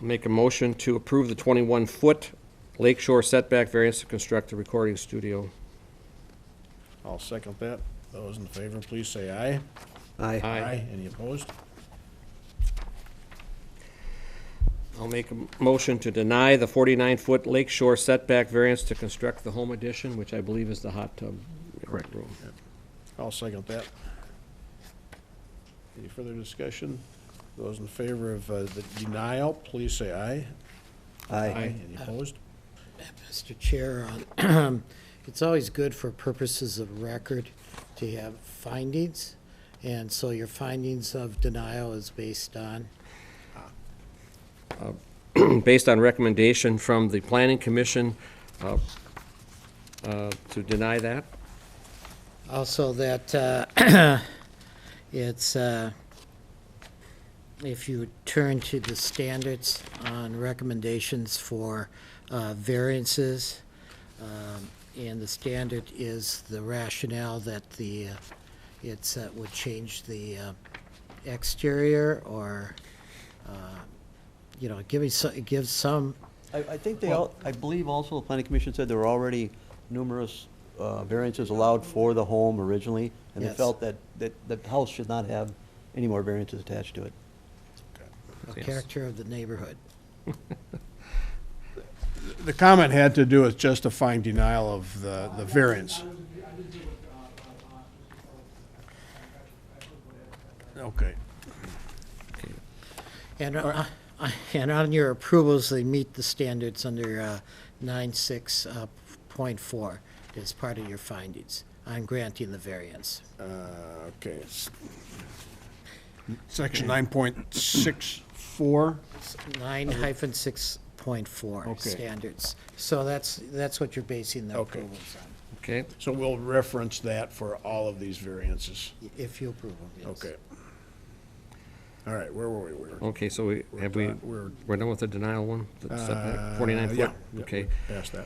Make a motion to approve the 21-foot Lakeshore setback variance to construct a recording studio. I'll second that. Those in favor, please say aye. Aye. Any opposed? I'll make a motion to deny the 49-foot Lakeshore setback variance to construct the home addition, which I believe is the hot tub room. I'll second that. Any further discussion? Those in favor of the denial, please say aye. Aye. Any opposed? Mr. Chair, it's always good for purposes of record to have findings, and so your findings of denial is based on? Based on recommendation from the Planning Commission to deny that. Also that it's, if you turn to the standards on recommendations for variances, and the standard is the rationale that it's would change the exterior, or, give some, I think they all, I believe also the planning commission said there were already numerous variances allowed for the home originally, and they Yes. felt that the house should not have any more variances attached to it. Yes. Character of the neighborhood. The comment had to do with justifying denial of the variance. Okay. And, and on your approvals, they meet the standards under 96.4 as part of your findings on granting the variance. Okay. Section 9.64. 9-6.4 Okay. standards. So that's what you're basing the Okay. approvals on, Okay, So we'll reference that for all of these variances. if you approve them, yes. Okay. All right, where were we? okay, so we're done with the denial one? The setback, 49 foot? Yeah. Okay. Past that.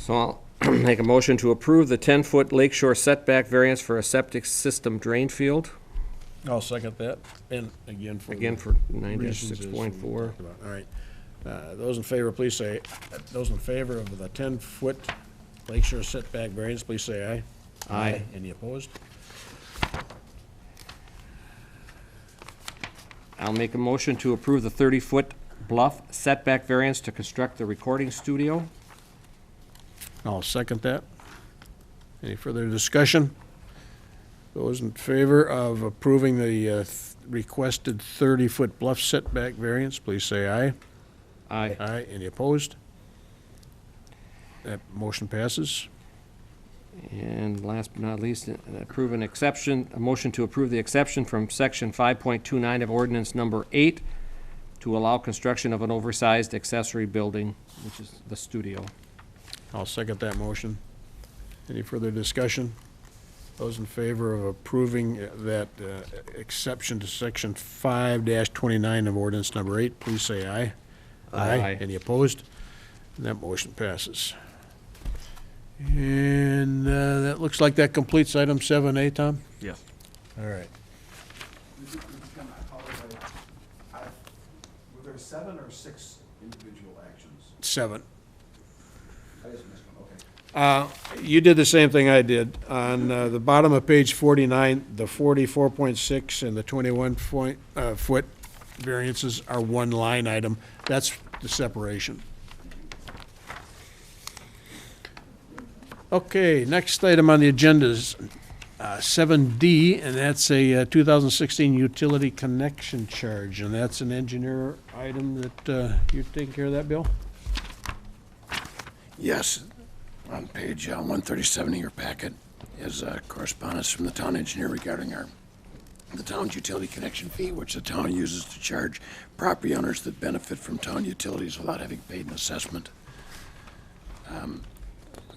So I'll make a motion to approve the 10-foot lakeshore setback variance for a septic system drain field. I'll second that, and again for. Again, the for reasons as we 9-6.4. talked about. All right. Those in favor, please say, those in favor of the 10-foot lakeshore setback variance, please say aye. Aye. Any opposed? I'll make a motion to approve the 30-foot bluff setback variance to construct the recording studio. I'll second that. Any further discussion? Those in favor of approving the requested 30-foot bluff setback variance, please say aye. Aye. Aye. Any opposed? That motion passes. And last but not least, approve an exception, a motion to approve the exception from section 5.29 of ordinance number 8 to allow construction of an oversized accessory building, which is the studio. I'll second that motion. Any further discussion? Those in favor of approving that exception to section 5-29 of ordinance number 8, please say aye. Aye. Any opposed? And that motion passes. And that looks like that completes item 7A, Tom? Yes. All right. Were there 7 or 6 individual actions? 7. I just missed one, okay. You did the same thing I did. On the bottom of page 49, the 44.6 and the 21-foot variances are one line item. That's the separation. Okay, next item on the agenda is 7D, and that's a 2016 utility connection charge, and that's an engineer item that you're taking care of that, Bill? Yes, on page 137 of your packet is correspondence from the town engineer regarding the town's utility connection fee, which the town uses to charge property owners that benefit from town utilities without having paid an assessment.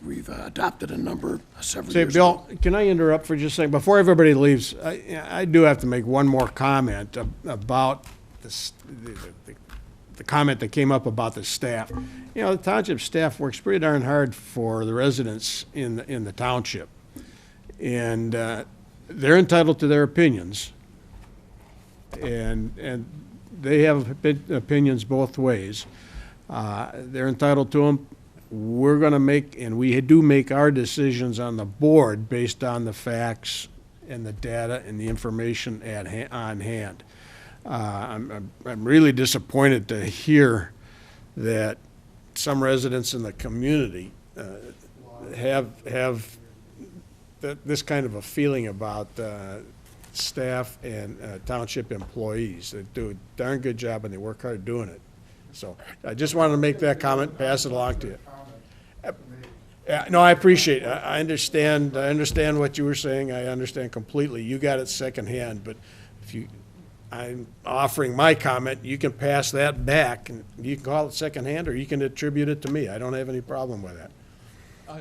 We've adopted a number several Say, years Bill, ago. can I interrupt for just a second? Before everybody leaves, I do have to make one more comment about this, the comment that came up about the staff. You know, the township staff works pretty darn hard for the residents in the township. And they're entitled to their opinions. And they have opinions both ways. They're entitled to them. We're going to make, and we do make our decisions on the board based on the facts and the data and the information on hand. I'm really disappointed to hear that some residents in the community have this kind of a feeling about staff and township employees. They do a darn good job and they work hard doing it. So I just wanted to make that comment, pass it along to you. No, I appreciate it. I understand what you were saying. I understand completely. You got it secondhand, but I'm offering my comment, you can pass that back, and you can call it secondhand, or you can attribute it to me. I don't have any problem with that.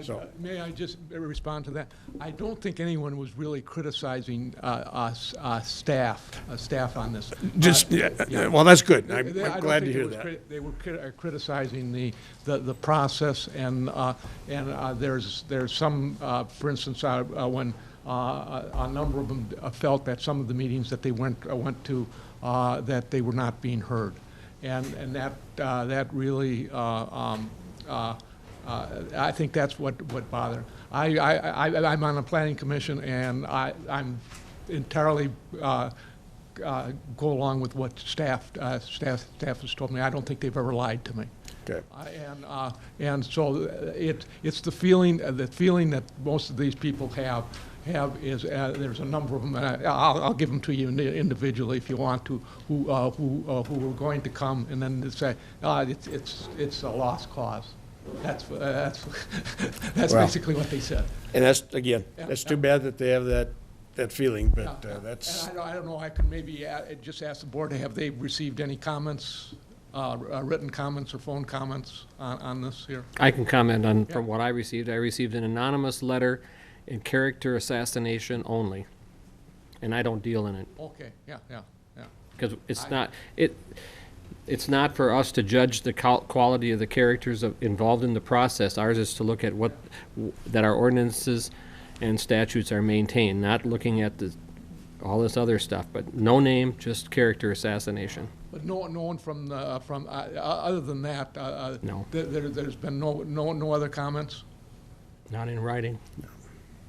So- May I just respond to that? I don't think anyone was really criticizing staff on this. Well, that's good. I'm I don't glad to think hear it was that. They were criticizing the process, and there's some, for instance, when a number of them felt that some of the meetings that they went to, that they were not being heard. And that really I think that's what bothered. I'm on the planning commission, and I'm entirely go along with what staff has told me. I don't think they've ever lied to me. Okay. And so it's the feeling that most of these people have is, there's a number of them, and I'll give them to you individually if you want to, who are going to come and then say, it's a lost cause. That's Well. basically what they said. And that's, again, Yeah, that's yeah. too bad that they have that feeling, but Yeah, that's, And I don't know, I could maybe just ask the board, have they received any comments, written comments or phone comments on this here? I can comment on, from what I received. I received an anonymous letter in character assassination only, and I don't deal in it, Okay, yeah. because it's not for us to judge the quality of the characters involved in the process. Ours is to look at that our ordinances and statutes are maintained, not looking at all this other stuff, but no name, just character assassination. But no one from other than that, No. There's been no other comments? Not in writing.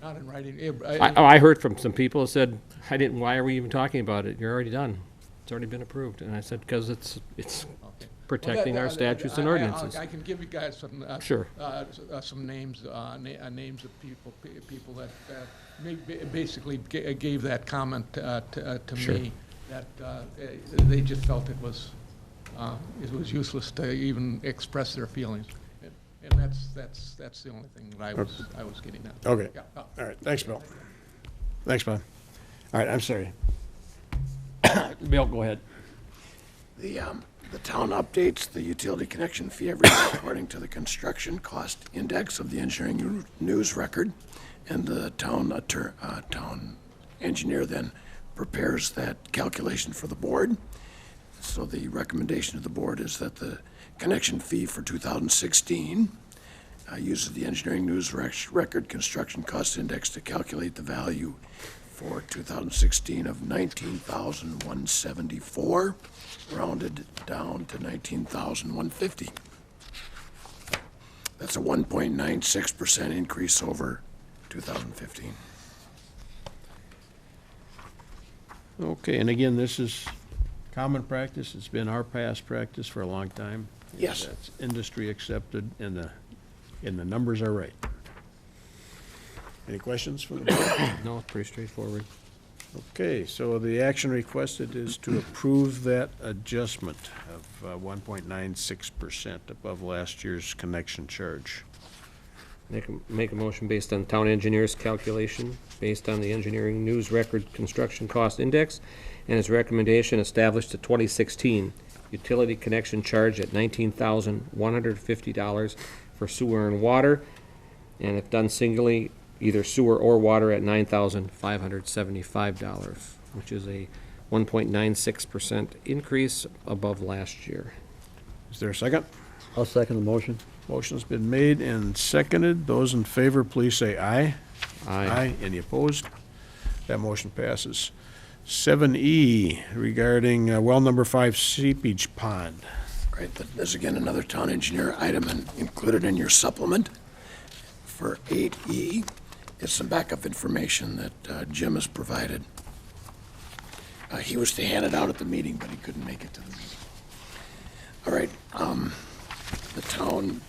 Not in writing? I heard from some people who said, why are we even talking about it? You're already done. It's already been approved. And I said, because it's Okay. protecting our statutes and ordinances. I can give you guys some. Sure. Some names, names of people that basically gave that comment to Sure. me, that they just felt it was useless to even express their feelings. And that's the only thing that I was getting at. okay. Yeah. All right, thanks, Bill. Thanks, Bob. All right, I'm sorry. Bill, go ahead. The town updates the utility connection fee every year according to the construction cost index of the engineering news record. And the town engineer then prepares that calculation for the board. So the recommendation of the board is that the connection fee for 2016 uses the engineering news record construction cost index to calculate the value for 2016 of $19,174, rounded down to $19,150. That's a 1.96% increase over 2015. Okay, and again, this is common practice. It's been our past practice for a long time. Yes. That's industry accepted, and the numbers are right. Any questions from the board? No, it's pretty straightforward. Okay, so the action requested is to approve that adjustment of 1.96% above last year's connection charge. Make a motion based on town engineer's calculation, based on the engineering news record construction cost index, and his recommendation established the 2016 utility connection charge at $19,150 for sewer and water, and if done singly, either sewer or water at $9,575, which is a 1.96% increase above last year. Is there a second? I'll second the motion. Motion's been made and seconded. Those in favor, please say aye. Any opposed? That motion passes. 7E regarding well number 5 seepage pond. Right, there's again another town engineer item included in your supplement. For 8E, it's some backup information that Jim has provided. He was to hand it out at the meeting, but he couldn't make it to the meeting. All right, the town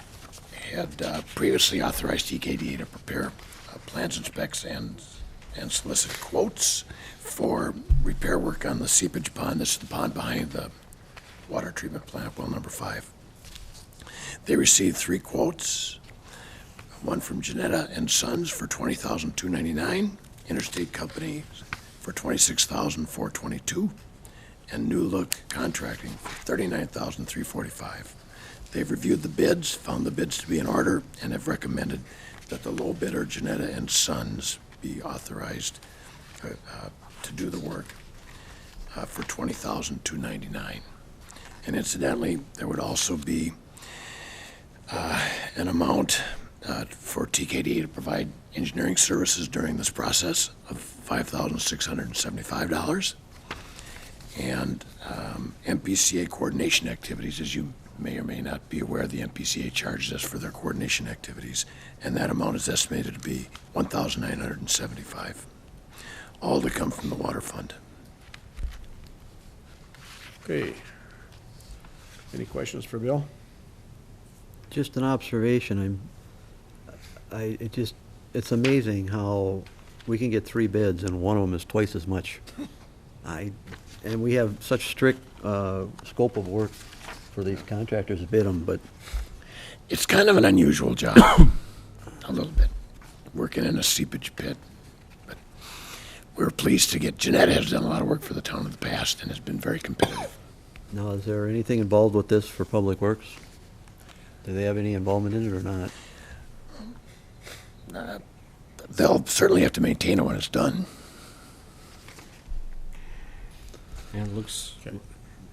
had previously authorized TKDA to prepare plans and specs and solicit quotes for repair work on the seepage pond. This is the pond behind the water treatment plant, well number 5. They received 3 quotes, one from Janetta and Sons for $20,299, Interstate Company for $26,422, and New Look Contracting for $39,345. They've reviewed the bids, found the bids to be in order, and have recommended that the low bidder, Janetta and Sons, be authorized to do the work for $20,299. And incidentally, there would also be an amount for TKD to provide engineering services during this process of $5,675. And MPCA coordination activities, as you may or may not be aware the MPCA charges us for their coordination activities, and that amount is estimated to be $1,975, all to come from the water fund. Okay. Any questions for Bill? Just an observation, it's amazing how we can get 3 bids and one of them is twice as much. And we have such strict scope of work for these contractors to bid them, but It's kind of an unusual job, a little bit, working in a seepage pit. But we're pleased to get, Jeanette has done a lot of work for the town in the past and has been very competitive. now, is there anything involved with this for Public Works? Do they have any involvement in it or not? They'll certainly have to maintain it when it's done. And it looks,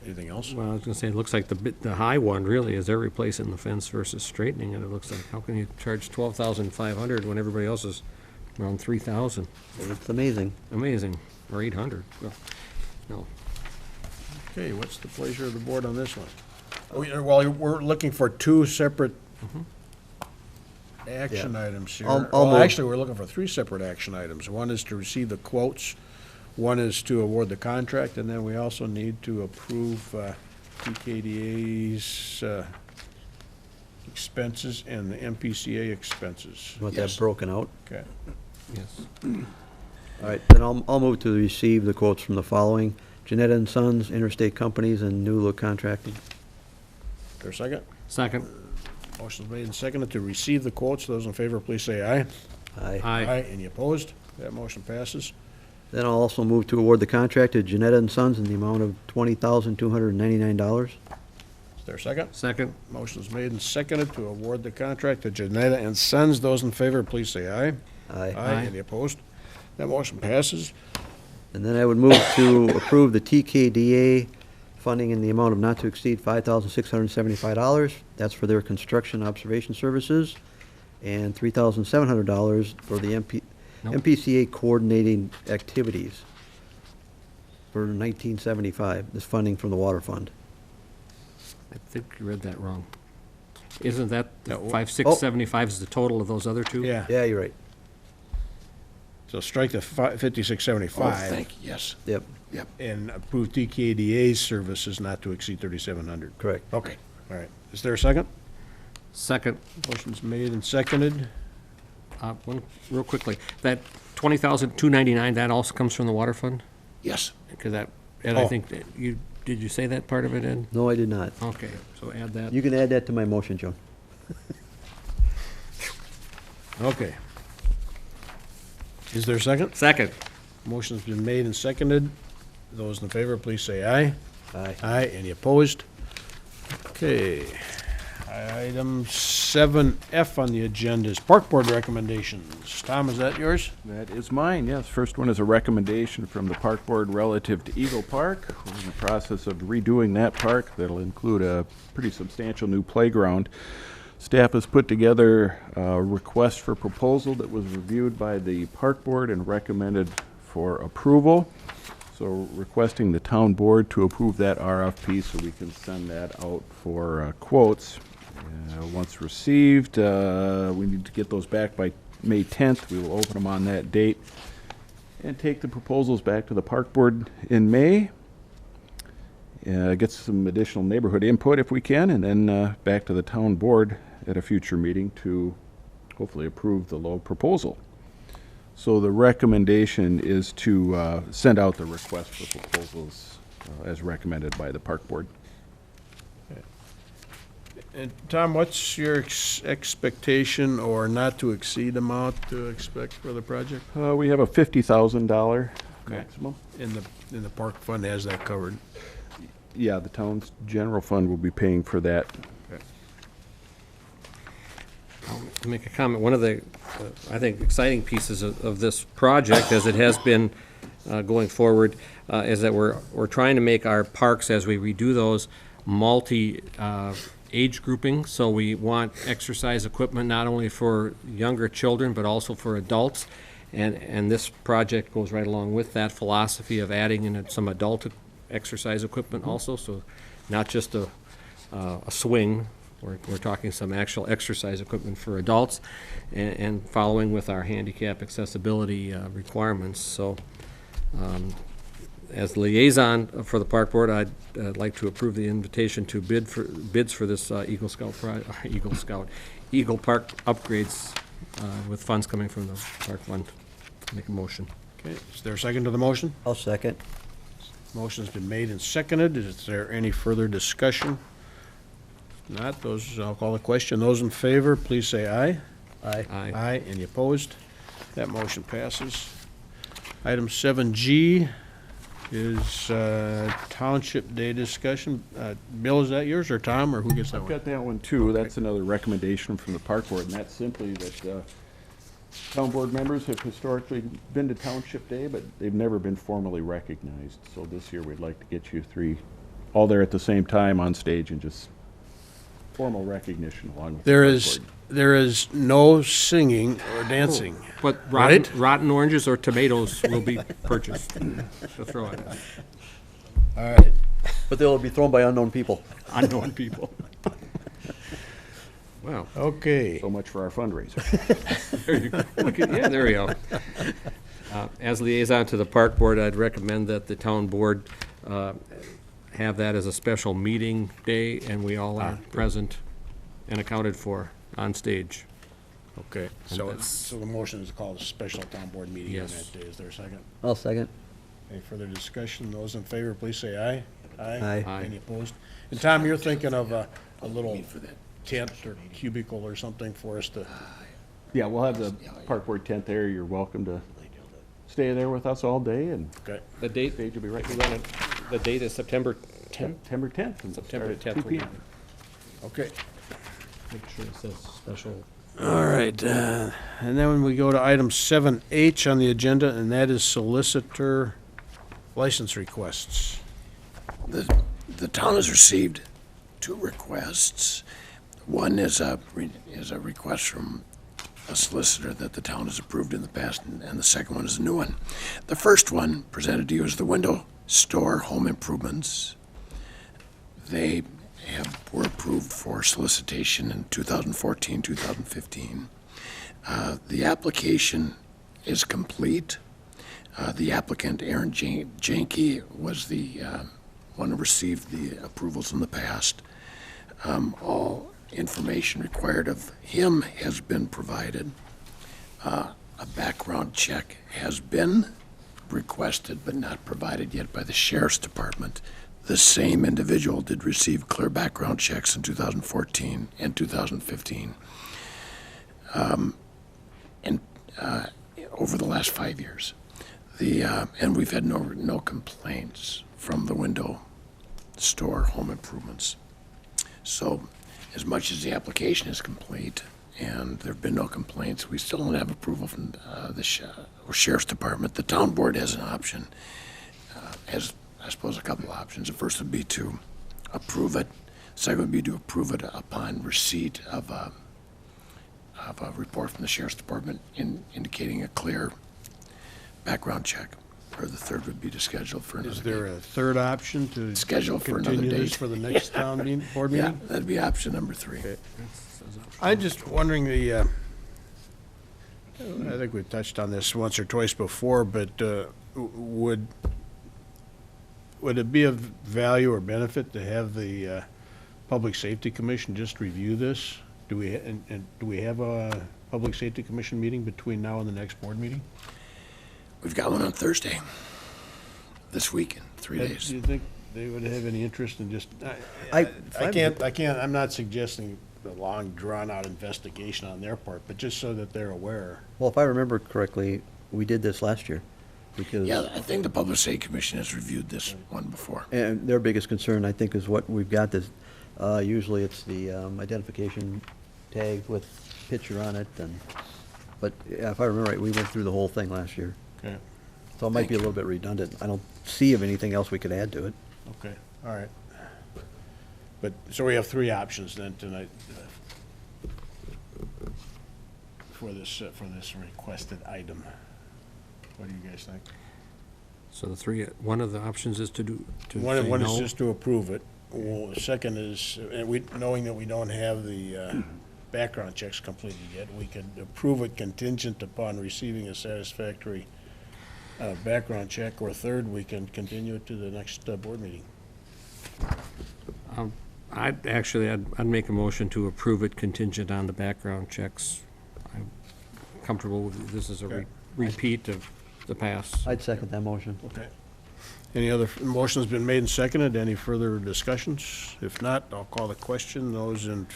Anything else? well, I was gonna say, it looks like the high one really is they're replacing the fence versus straightening it. It looks like, how can you charge 12,500 when everybody else is around 3,000? It's amazing. Amazing, or 800. Well, no. Okay, what's the pleasure of the board on this one? Well, we're looking for 2 separate action items here. I'll Well, move. actually, we're looking for 3 separate action items. One is to receive the quotes, one is to award the contract, and then we also need to approve TKDA's expenses and the MPCA expenses. Want Yes. that broken out? Okay. Yes. All right, then I'll move to receive the quotes from the following: Jeanette and Sons, Interstate Companies, and New Look Contracting. Is there a second? Second. Motion's made and seconded to receive the quotes. Those in favor, please say aye. Aye. Aye. Any opposed? That motion passes. Then I'll also move to award the contract to Jeanette and Sons in the amount of $20,299. Is there a second? Second. Motion's made and seconded to award the contract to Janetta and Sons. Those in favor, please say aye. Aye. Aye. Any opposed? That motion passes. And then I would move to approve the TKDA funding in the amount of not to exceed $5,675. That's for their construction observation services, and $3,700 for the Nope. MPCA coordinating activities for 1975, this funding from the water fund. I think you read that wrong. Isn't that the No, 5,675 is the total of those other 2? Yeah, Yeah, you're right. so strike the 5675. Thank you, yes. Yep, And approve TKDA's services not to exceed 3,700. correct. Okay, all right. Is there a second? Second. Motion's made and seconded. One, real quickly, that 20,299, that also comes from the water fund? Yes. Because that, Ed, I Oh. think, did you say that part of it, Ed? No, I did not. Okay, so add that. You can add that to my motion, Joe. Okay. Is there a second? Second. Motion's been made and seconded. Those in favor, please say aye. Aye. Aye. Any opposed? Okay. Item 7F on the agenda is Park Board recommendations. Tom, is that yours? That is mine, yes. First one is a recommendation from the Park Board relative to Eagle Park. We're in the process of redoing that park. That'll include a pretty substantial new playground. Staff has put together a request for proposal that was reviewed by the Park Board and recommended for approval. So requesting the town board to approve that RFP so we can send that out for quotes. Once received, we need to get those back by May 10th. We will open them on that date and take the proposals back to the Park Board in May. Get some additional neighborhood input if we can, and then back to the town board at a future meeting to hopefully approve the low proposal. So the recommendation is to send out the request for proposals as recommended by the Park Board. And Tom, what's your expectation or not to exceed amount to expect for the project? We have a $50,000 maximum. In the park fund has that covered. Yeah, the town's general fund will be paying for that. I'll make a comment. One of the, I think, exciting pieces of this project, as it has been going forward, is that we're trying to make our parks, as we redo those, multi-age grouping. So we want exercise equipment not only for younger children, but also for adults. And this project goes right along with that philosophy of adding in some adult exercise equipment also. So not just a a swing. We're talking some actual exercise equipment for adults, and following with our handicap accessibility requirements. So, as liaison for the park board, I'd like to approve the invitation to bids for this Eagle Park upgrades with funds coming from the park fund. Make a motion. Okay, is there a second to the motion? I'll second. Motion's been made and seconded. Is there any further discussion? If not, I'll call the question. Those in favor, please say aye. Aye. Aye. Aye. Any opposed? That motion passes. Item 7G is Township Day discussion. Bill, is that yours, or Tom, or who gets that I've one? got that one too. That's another recommendation from the park board, and that's simply that town board members have historically been to Township Day, but they've never been formally recognized. So this year, we'd like to get you three all there at the same time on stage and just formal recognition along with the park board. There is no singing or dancing. But Right? rotten oranges or tomatoes will be purchased. So throw it at All right. But they'll be thrown by unknown people. unknown people. Wow. Okay. So much for our fundraiser. There you go. Look at, yeah, there we go. As liaison to the park board, I'd recommend that the town board have that as a special meeting day, and we all are present and accounted for on stage. Okay, so that's- so the motion is called a special town board meeting on Yes. that day. Is there a second? I'll second. Any further discussion? Those in favor, please say aye. Aye. Aye. Any opposed? And Tom, you're thinking of a little For that. tent or cubicle or something for us to, Yeah, we'll have the park board tent there. You're welcome to stay there with us all day, and okay? The date, stage will be right we there. want the date is September 10th. September 10th. and September start 10th. at 2 p.m. Okay. Make sure it says special. All right, and then when we go to item 7H on the agenda, and that is solicitor license requests. The town has received 2 requests. One is a request from a solicitor that the town has approved in the past, and the second one is a new one. The first one presented to you is the window store home improvements. They were approved for solicitation in 2014, 2015. The application is complete. The applicant, Aaron Janke, was the one who received the approvals in the past. All information required of him has been provided. A background check has been requested but not provided yet by the Sheriff's Department. The same individual did receive clear background checks in 2014 and 2015. Over the last 5 years. And we've had no complaints from the window store home improvements. So, as much as the application is complete and there have been no complaints, we still don't have approval from the Sheriff's Department. The town board has an option, has, I suppose, a couple options. The first would be to approve it. Second would be to approve it upon receipt of a report from the Sheriff's Department indicating a clear background check. Or the third would be to schedule for another Is there date. a third option to Schedule for another continue this date. for the next town board Yeah, meeting? that'd be option number 3. Okay. I'm just wondering I think we've touched on this once or twice before, but would it be of value or benefit to have the Public Safety Commission just review this? Do we have a Public Safety Commission meeting between now and the next board meeting? We've got one on Thursday, this week, in 3 Do days. you think they would have any interest in just, I I'm not suggesting the long, drawn-out investigation on their part, but just so that they're aware. Well, if I remember correctly, we did this last year because. Yeah, I think the Public Safety Commission has reviewed this one before. And their biggest concern, I think, is what we've got this, usually it's the identification tag with picture on it, but yeah, if I remember right, we went through the whole thing last year. Okay. So it might be a little bit redundant. I don't see of anything else we could add to it. Okay, all right. But, so we have 3 options then tonight for this requested item. What do you guys think? So one of the options is to say One is no. just to approve it, Well, second is, knowing that we don't have the background checks completed yet, we could approve it contingent upon receiving a satisfactory background check, or third, we can continue it to the next board meeting. I'd make a motion to approve it contingent on the background checks. I'm comfortable with, this is a Okay. repeat of the past. I'd second that motion. Okay. Any other, motion's been made and seconded, any further discussions? If not, I'll call the question, those in,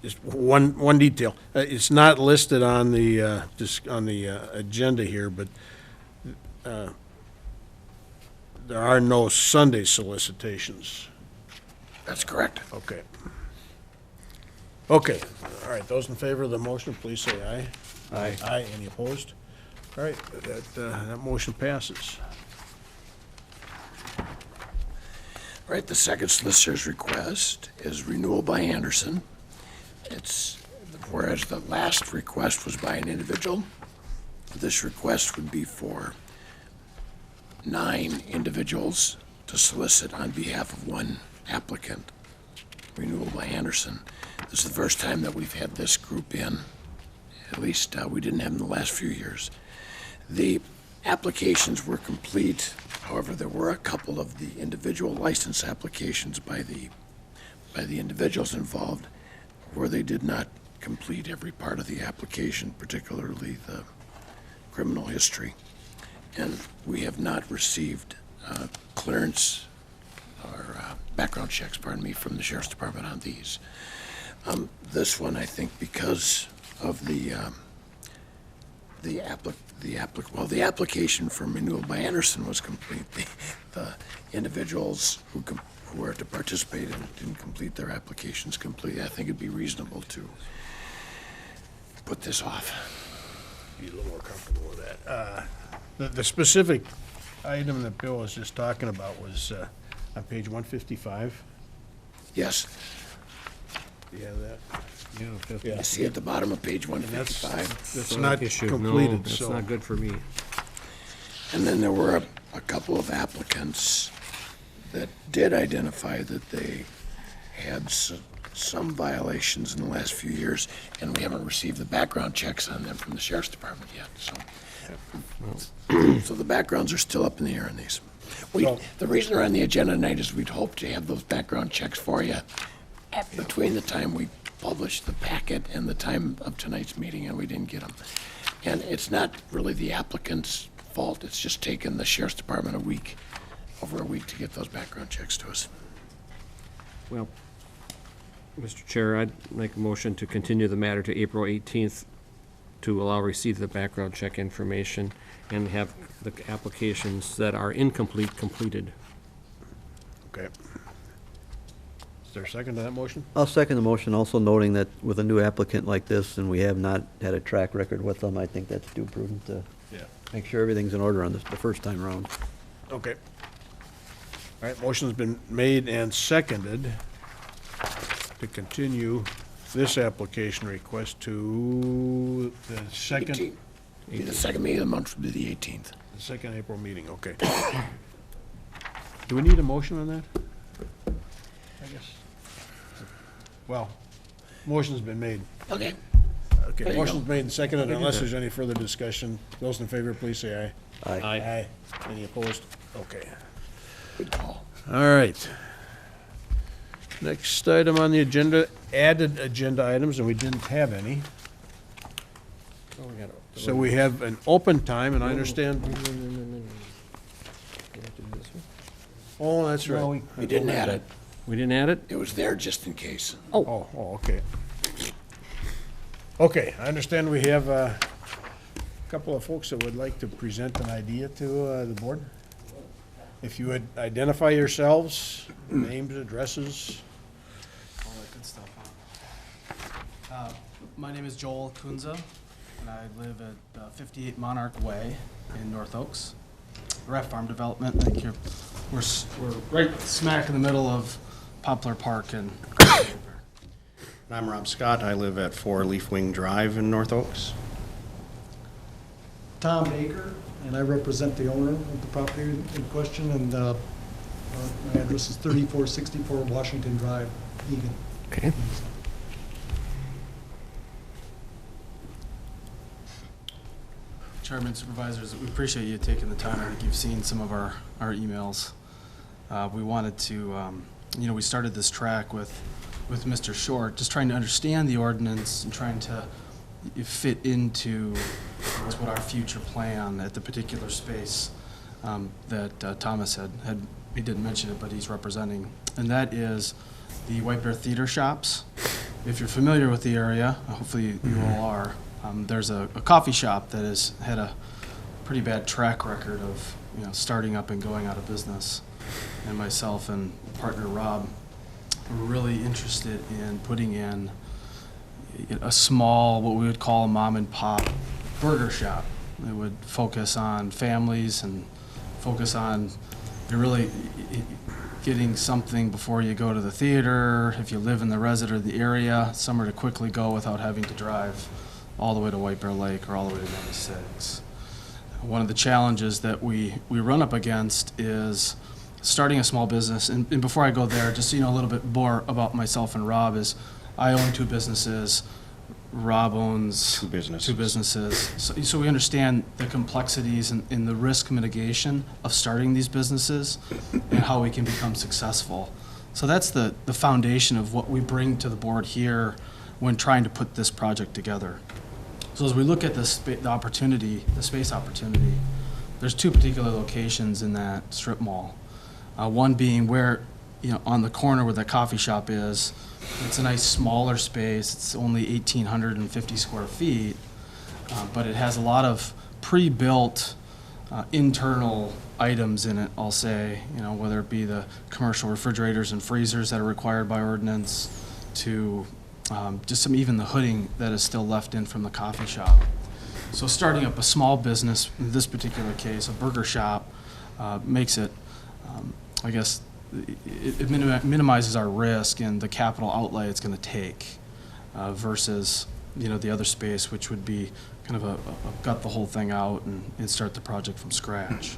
just one detail. It's not listed on the, agenda here, but there are no Sunday solicitations. That's correct. Okay. Okay, all right, those in favor of the motion, please say aye. Aye. Aye, any opposed? All right, that motion passes. All right, the second solicitor's request is renewal by Anderson. It's, whereas the last request was by an individual, this request would be for 9 individuals to solicit on behalf of one applicant. Renewal by Anderson. This is the first time that we've had this group in. At least we didn't have in the last few years. The applications were complete. However, there were a couple of the individual license applications by the individuals involved where they did not complete every part of the application, particularly the criminal history. And we have not received clearance or background checks, pardon me, from the Sheriff's Department on these. This one, I think, because of the application for renewal by Anderson was complete. The individuals who were to participate in it didn't complete their applications completely. I think it'd be reasonable to put this off. Be a little more comfortable with that. The specific item that Bill was just talking about was on page 155. Yes, Do you have that? Yeah, you see at the bottom of page And that's 155. That's not issue. completed, No, that's so. not good for me. And then there were a couple of applicants that did identify that they had some violations in the last few years, and we haven't received the background checks on them from the Sheriff's Department yet, so. So the backgrounds are still up in the air on these. The reason they're on the agenda tonight is we'd hoped to have those background checks for you between the time we published the packet and the time of tonight's meeting, and we didn't get them. And it's not really the applicant's fault, it's just taken the Sheriff's Department over a week to get those background checks to us. Well, Mr. Chair, I'd make a motion to continue the matter to April 18th to allow receipt of the background check information and have the applications that are incomplete completed. Okay. Is there a second to that motion? I'll second the motion, also noting that with a new applicant like this, and we have not had a track record with them, I think that's due prudent to Yeah. make sure everything's in order on this, the first time around. Okay. All right, motion's been made and seconded to continue this application request to the second 18th. The second meeting of the month would be the 18th. The second April meeting, okay. Do we need a motion on that? I guess. Well, motion's been made. Okay. Okay, There you motion's go. made and seconded, unless there's any further discussion. Those in favor, please say aye. Aye. Aye. Any opposed? Okay. Good call. All right. Next item on the agenda, added agenda items, and we didn't have any. So we have an open time, and I understand. Oh, that's right. We didn't add it. We didn't add it? It was there just in case. Oh, okay. Okay, I understand we have a couple of folks that would like to present an idea to the board. If you would identify yourselves, names, addresses. All that good stuff, huh? My name is Joel Kunza, and I live at 58 Monarch Way in North Oaks. We're Farm Development, thank you. We're right smack in the middle of Poplar Park and I'm Rob Scott. I live at 4 Leaf Wing Drive in North Oaks. Tom Baker, and I represent the owner of the property in question, and my address is 3464 Washington Drive, Eagan. Okay. Chairman, supervisors, we appreciate you taking the time. I think you've seen some of our emails. We wanted to, we started this track with Mr. Short, just trying to understand the ordinance and trying to fit into what our future plan at the particular space that Thomas had, he didn't mention it, but he's representing. And that is the White Bear Theater Shops. If you're familiar with the area, hopefully you all are, there's a coffee shop that has had a pretty bad track record of starting up and going out of business. And myself and partner Rob were really interested in putting in a small, what we would call a mom and pop burger shop. It would focus on families and focus on really getting something before you go to the theater, if you live in the resident of the area, somewhere to quickly go without having to drive all the way to White Bear Lake or all the way to 96. One of the challenges that we run up against is starting a small business. And before I go there, just so you know a little bit more about myself and Rob, is I own 2 businesses. Rob owns 2 businesses. So we understand the complexities and the risk mitigation of starting these businesses and how we can become successful. So that's the foundation of what we bring to the board here when trying to put this project together. So as we look at the space opportunity, there's 2 particular locations in that strip mall. One being where, on the corner where the coffee shop is, it's a nice smaller space. It's only 1,850 square feet, but it has a lot of pre-built internal items in it, I'll say, whether it be the commercial refrigerators and freezers that are required by ordinance to just even the hooding that is still left in from the coffee shop. So starting up a small business, in this particular case, a burger shop, makes it, I guess, it minimizes our risk and the capital outlay it's going to take versus, the other space, which would be kind of a gut the whole thing out and start the project from scratch.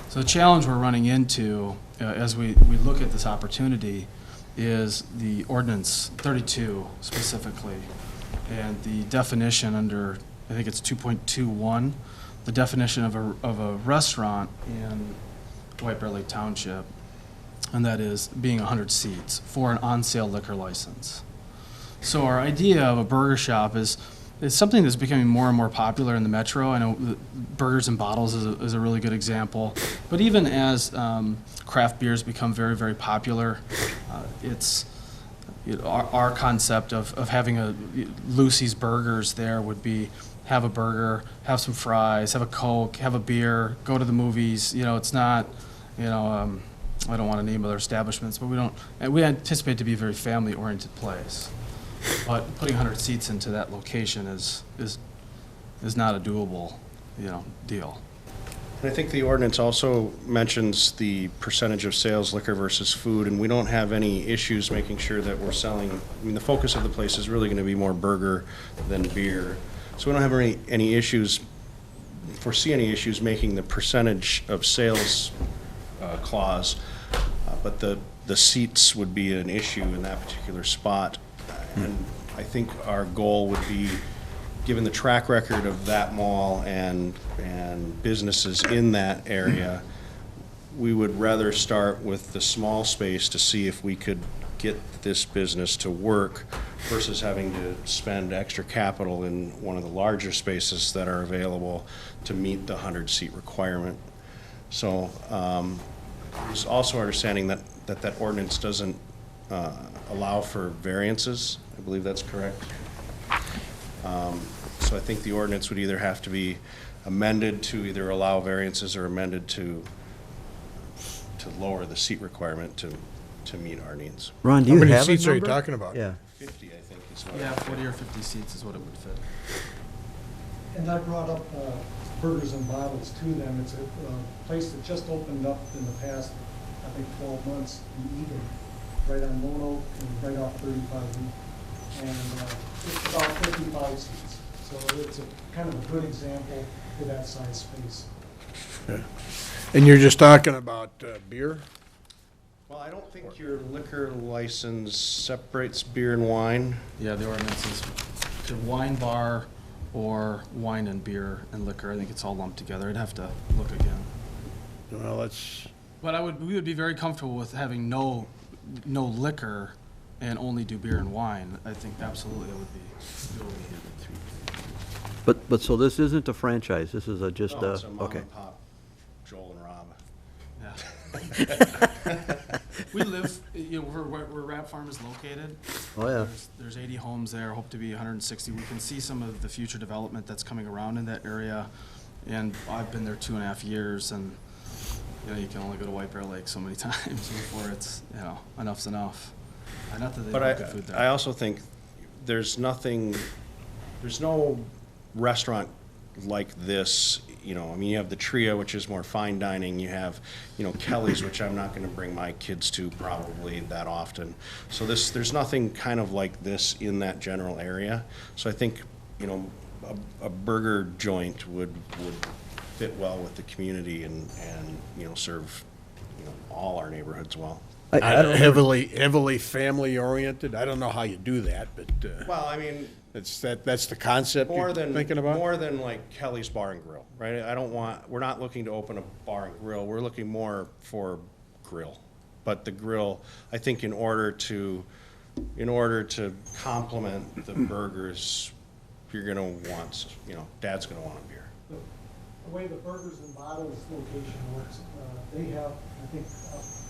So the challenge we're running into as we look at this opportunity is the ordinance 32 specifically, and the definition under, I think it's 2.21, the definition of a restaurant in White Bear Lake Township, and that is being 100 seats for an on-sale liquor license. So our idea of a burger shop is something that's becoming more and more popular in the metro. I know burgers and bottles is a really good example. But even as craft beers become very, very popular, it's our concept of having a Lucy's Burgers there would be have a burger, have some fries, have a Coke, have a beer, go to the movies. It's not, I don't want to name other establishments, but we anticipate to be a very family-oriented place. But putting 100 seats into that location is not a doable, deal. And I think the ordinance also mentions the percentage of sales liquor versus food, and we don't have any issues making sure that we're selling. The focus of the place is really going to be more burger than beer. So we don't have any issues, foresee any issues making the percentage of sales clause, but the seats would be an issue in that particular spot. And I think our goal would be, given the track record of that mall and businesses in that area, we would rather start with the small space to see if we could get this business to work versus having to spend extra capital in one of the larger spaces that are available to meet the 100-seat requirement. So there's also understanding that ordinance doesn't allow for variances. I believe that's correct. So I think the ordinance would either have to be amended to either allow variances or amended to lower the seat requirement to meet our needs. Ron, do How you have a many seats are you number? talking about? Yeah. 50, I think, is what. Yeah, 40 or 50 seats is what it would fit. And I brought up burgers and bottles to them. It's a place that just opened up in the past, I think, 12 months in Eagan, right on Lone Oak and right off 35 Week. And it's about 55 seats. So it's a kind of a good example for that size space. And you're just talking about beer? Well, I don't think your liquor license separates beer and wine. Yeah, the ordinance is to wine bar or wine and beer and liquor. I think it's all lumped together. I'd have to look again. Well, that's, But we would be very comfortable with having no liquor and only do beer and wine. I think absolutely it would be. But so this isn't a franchise, this is just No, a, it's a mom okay. and pop, Joel and Rob. Yeah. We live, where Rat Farm is located. Oh, yeah. There's 80 homes there, hope to be 160. We can see some of the future development that's coming around in that area. And I've been there 2.5 years, and, you can only go to White Bear Lake so many times before it's, enough's enough. Not that they But don't have good food there. I also think there's no restaurant like this, you have the Trio, which is more fine dining, you have, Kelly's, which I'm not gonna bring my kids to probably that often. So there's nothing kind of like this in that general area. So I think, a burger joint would fit well with the community and serve, all our neighborhoods well. heavily family-oriented. I don't know how you do that, but Well, I mean, that's the concept you're thinking about? More than like Kelly's Bar and Grill, right? We're not looking to open a bar and grill, we're looking more for grill. But the grill, I think in order to complement the burgers, you're gonna want, Dad's gonna want a beer. The way the Burgers and Bottles location works, they have, I think,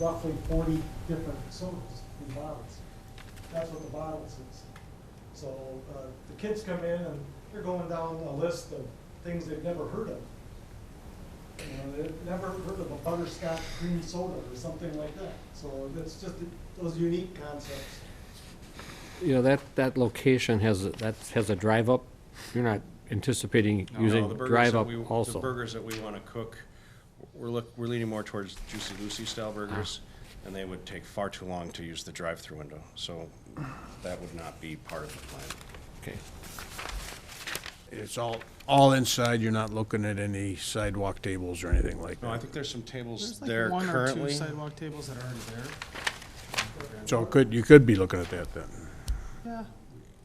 roughly 40 different sodas in bottles. That's what the bottles is. So the kids come in and they're going down a list of things they've never heard of. They've never heard of a butterscotch cream soda or something like that. So it's just those unique concepts. That location has a drive-up. You're not anticipating No, using the burgers drive-up that also? The burgers that we wanna cook, we're leaning more towards Juicy Lucy style burgers, and they would take far too long to use the drive-through window, so that would not be part of the plan. Okay. It's all inside, you're not looking at any sidewalk tables or anything like No, I that? think there's some tables There's there like one or two currently. sidewalk tables that are already there. So you could be looking at that then? Yeah.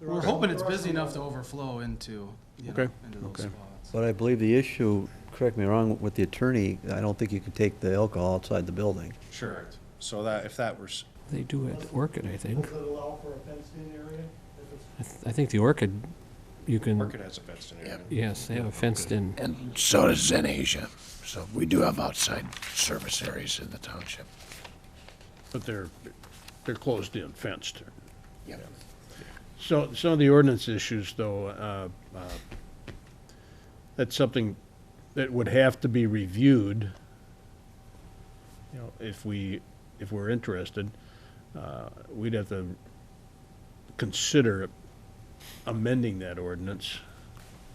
We're hoping it's busy enough to overflow into, Okay, into those okay. spots. But I believe the issue, correct me wrong, with the attorney, I don't think you can take the alcohol outside the building. Sure, so if that was, They do at Orchid, I think. Does it allow for a fenced-in area? If it's I think the Orchid, you can, Market has a fenced in area. yes, they have a fenced-in. And so does Zen Asia. So we do have outside service areas in the township. But they're closed in, fenced. Yep. So some of the ordinance issues, though, that's something that would have to be reviewed, if we're interested. We'd have to consider amending that ordinance.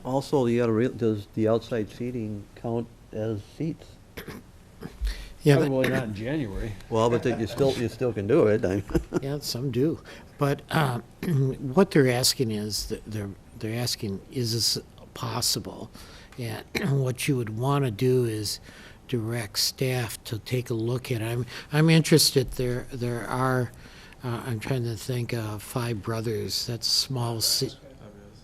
Also, does the outside seating count as seats? Yeah, Probably not in January. Well, but you still can do it. yeah, some do. But what they're asking is, they're asking, is this possible? And what you would want to do is direct staff to take a look at it. I'm interested, there are, I'm trying to think, Five Brothers, that's small,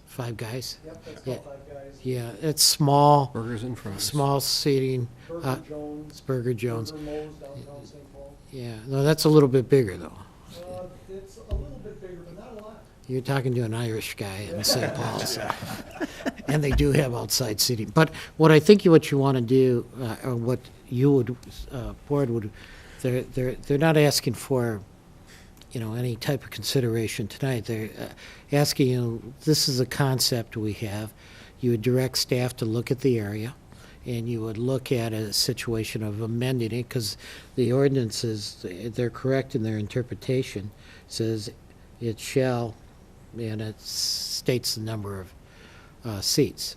Five Guys? Yep, that's Yeah. called Five Guys. Yeah, it's small, Burgers and fries. small seating. Burger Jones. Burger Jones. Burger Mo's downtown St. Paul. Yeah, no, that's a little bit bigger, though. It's a little bit bigger, but not a lot. You're talking to an Irish guy in St. Paul, so. And they do have outside seating. But what I think what you want to do, or what you would, board would, they're not asking for, any type of consideration tonight. They're asking you, this is a concept we have. You would direct staff to look at the area, and you would look at a situation of amending it, because the ordinances, they're correct in their interpretation, says it shall, and it states the number of seats.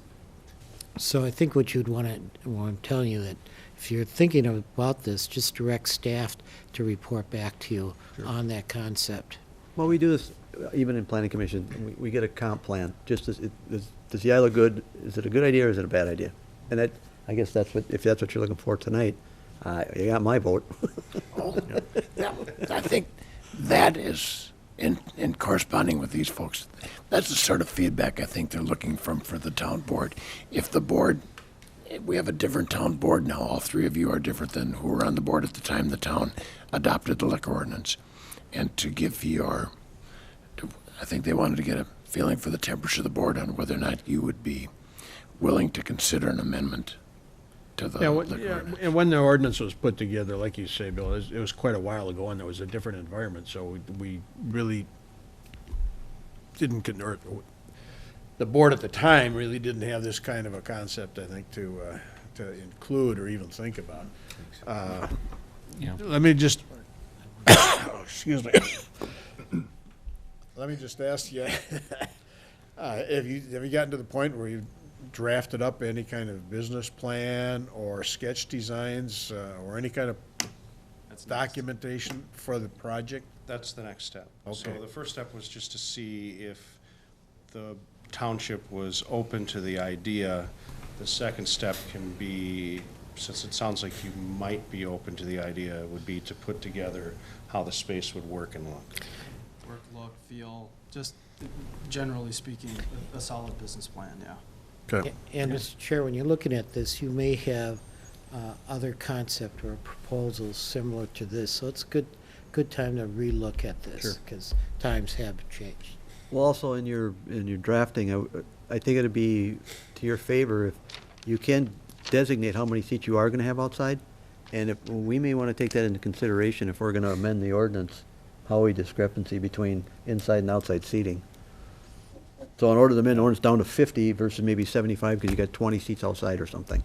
So I think what you'd want to, well, I'm telling you that if you're thinking about this, just direct staff to report back to you on that concept. Well, we do this even in planning commission. We get a comp plan, just as, does the eye look good? Is it a good idea or is it a bad idea? And I guess if that's what you're looking for tonight, you got my vote. Oh, I think that is, in corresponding with these folks, that's the sort of feedback I think they're looking for the town board. If the board, we have a different town board now, all three of you are different than who were on the board at the time the town adopted the liquor ordinance. And to give I think they wanted to get a feeling for the temperature of the board on whether or not you would be willing to consider an amendment to the liquor ordinance. And when the ordinance was put together, like you say, Bill, it was quite a while ago, and there was a different environment, so we really didn't, or the board at the time really didn't have this kind of a concept, I think, to include or even think about. Yeah. Let me just, excuse me. Let me just ask you, have you gotten to the point where you drafted up any kind of business plan or sketch designs or any kind of documentation for the project? That's the next step. So Okay. the first step was just to see if the township was open to the idea. The second step can be, since it sounds like you might be open to the idea, would be to put together how the space would work and look. Work, look, feel, just generally speaking, a solid business plan, yeah. Okay. And Mr. Chair, when you're looking at this, you may have other concept or proposals similar to this, so it's good time to relook at Sure. this, because times have changed. Well, also in your drafting, I think it'd be to your favor if you can designate how many seats you are gonna have outside. And if, we may wanna take that into consideration if we're gonna amend the ordinance, how a discrepancy between inside and outside seating. So in order to amend the ordinance down to 50 versus maybe 75, because you got 20 seats outside or something.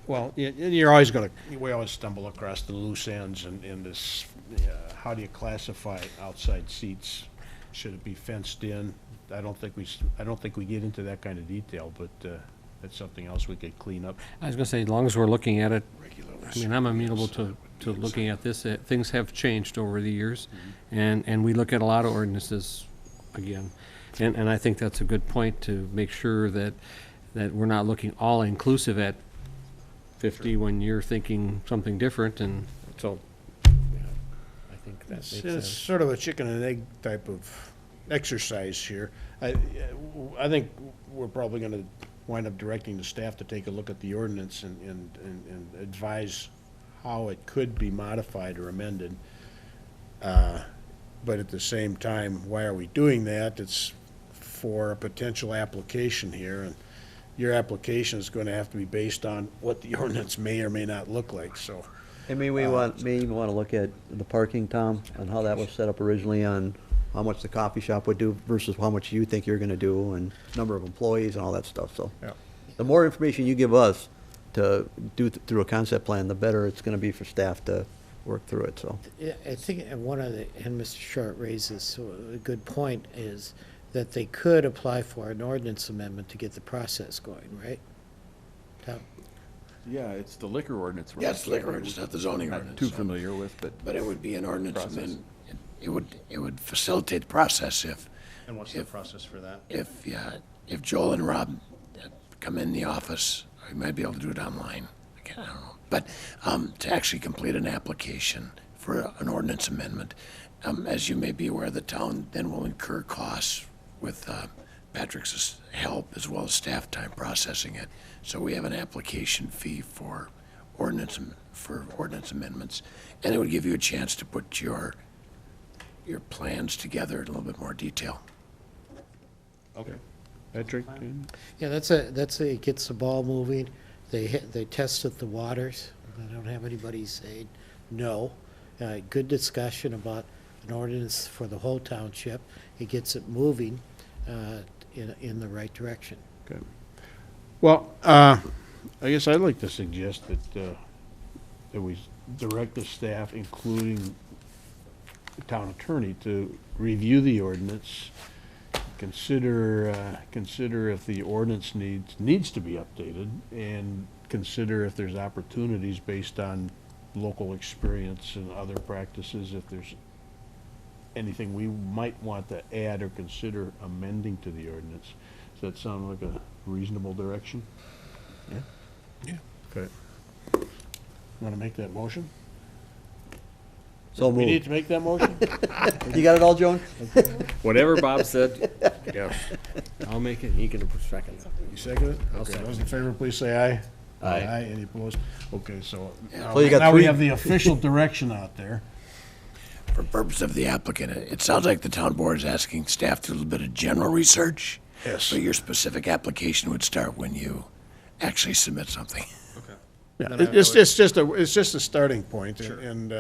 Well, you're always we always stumble across the loose ends in this, how do you classify outside seats? Should it be fenced in? I don't think we get into that kind of detail, but that's something else we could clean up. I was gonna say, as long as we're looking at it, I mean, I'm amenable to looking at this. Things have changed over the years, and we look at a lot of ordinances again. And I think that's a good point to make sure that we're not looking all-inclusive at 50 when you're thinking something different, and so, yeah, I think that makes It's sense. sort of a chicken and egg type of exercise here. I think we're probably gonna wind up directing the staff to take a look at the ordinance and advise how it could be modified or amended. But at the same time, why are we doing that? It's for a potential application here, and your application is gonna have to be based on what the ordinance may or may not look like, so. And may even want to look at the parking, Tom, and how that was set up originally on how much the coffee shop would do versus how much you think you're gonna do, and number of employees and all that stuff, so. Yeah. The more information you give us to do through a concept plan, the better it's gonna be for staff to work through it, so. Yeah, I think one of the, and Mr. Short raises a good point, is that they could apply for an ordinance amendment to get the process going, right? Tom? Yeah, it's the liquor ordinance. Yeah, it's liquor ordinance, not the zoning Not ordinance. too familiar with, But it would be an ordinance Process. amendment. It would facilitate the process And what's the process for that? if Joel and Rob come in the office, we might be able to do it online. I don't know. But to actually complete an application for an ordinance amendment, as you may be aware, the town then will incur costs with Patrick's help as well as staff time processing it. So we have an application fee for ordinance amendments, and it would give you a chance to put your plans together in a little bit more detail. Okay. Patrick? Yeah, it gets the ball moving. They tested the waters. I don't have anybody saying no. Good discussion about an ordinance for the whole township. It gets it moving in the right direction. Okay. Well, I guess I'd like to suggest that we direct the staff, including the town attorney, to review the ordinance, consider if the ordinance needs to be updated, and consider if there's opportunities based on local experience and other practices, if there's anything we might want to add or consider amending to the ordinance. Does that sound like a reasonable direction? Okay. Want to make that motion? So We need moved. to make that motion? You got it all, Joan? Whatever Bob said, Yes. I'll make it, he can second it. You second it? I'll Okay, second those in favor, please say aye. Aye. Any opposed? Okay, so So you got now we three- have the official direction out there. For purpose of the applicant, it sounds like the town board is asking staff to do a little bit of general research. Yes. So your specific application would start when you actually submit something. Yeah, Then I it's just a starting point, and,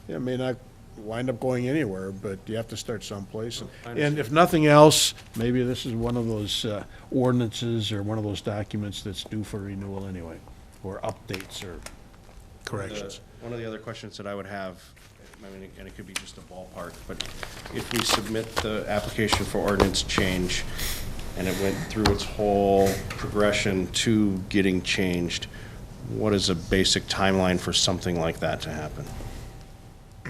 it may not wind up going anywhere, but you have to start someplace. And if nothing else, maybe this is one of those ordinances or one of those documents that's due for renewal anyway, or updates or corrections. One of the other questions that I would have, I mean, and it could be just a ballpark, but if we submit the application for ordinance change and it went through its whole progression to getting changed, what is a basic timeline for something like that to happen?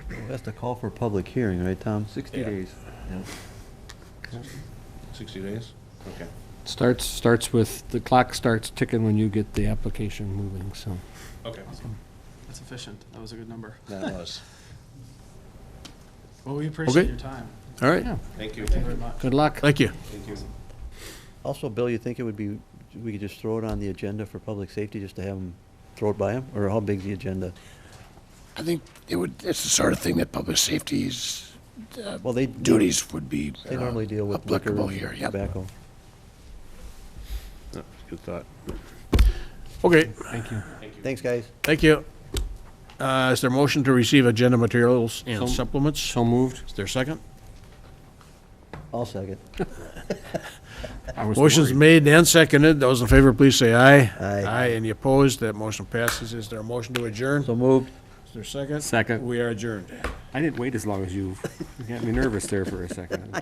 We have to call for a public hearing, right, Tom? 60 days. 60 days? Okay. Starts with, the clock starts ticking when you get the application moving, so. Okay. That's efficient. That was a good number. That was. Well, we appreciate Okay. your time. All right, Thank you. Thank you very much. Good luck. thank you. Thank you. Also, Bill, you think it would be, we could just throw it on the agenda for public safety, just to have them throw it by him? Or how big's the agenda? I think it's the sort of thing that public safety's Well, they duties would be They normally deal with liquor applicable and here, yep. tobacco. Good thought. Okay, Thank you. Thanks, guys. thank you. Is there a motion to receive agenda materials and So- supplements? So moved. Is there a second? I'll second. I was Motion's worried. made and seconded. Those in favor, please say aye. Aye. Aye, any opposed? That motion passes. Is there a motion to adjourn? So moved. Is there a second? Second. We are adjourned. I didn't wait as long as you. You got me nervous there for a second.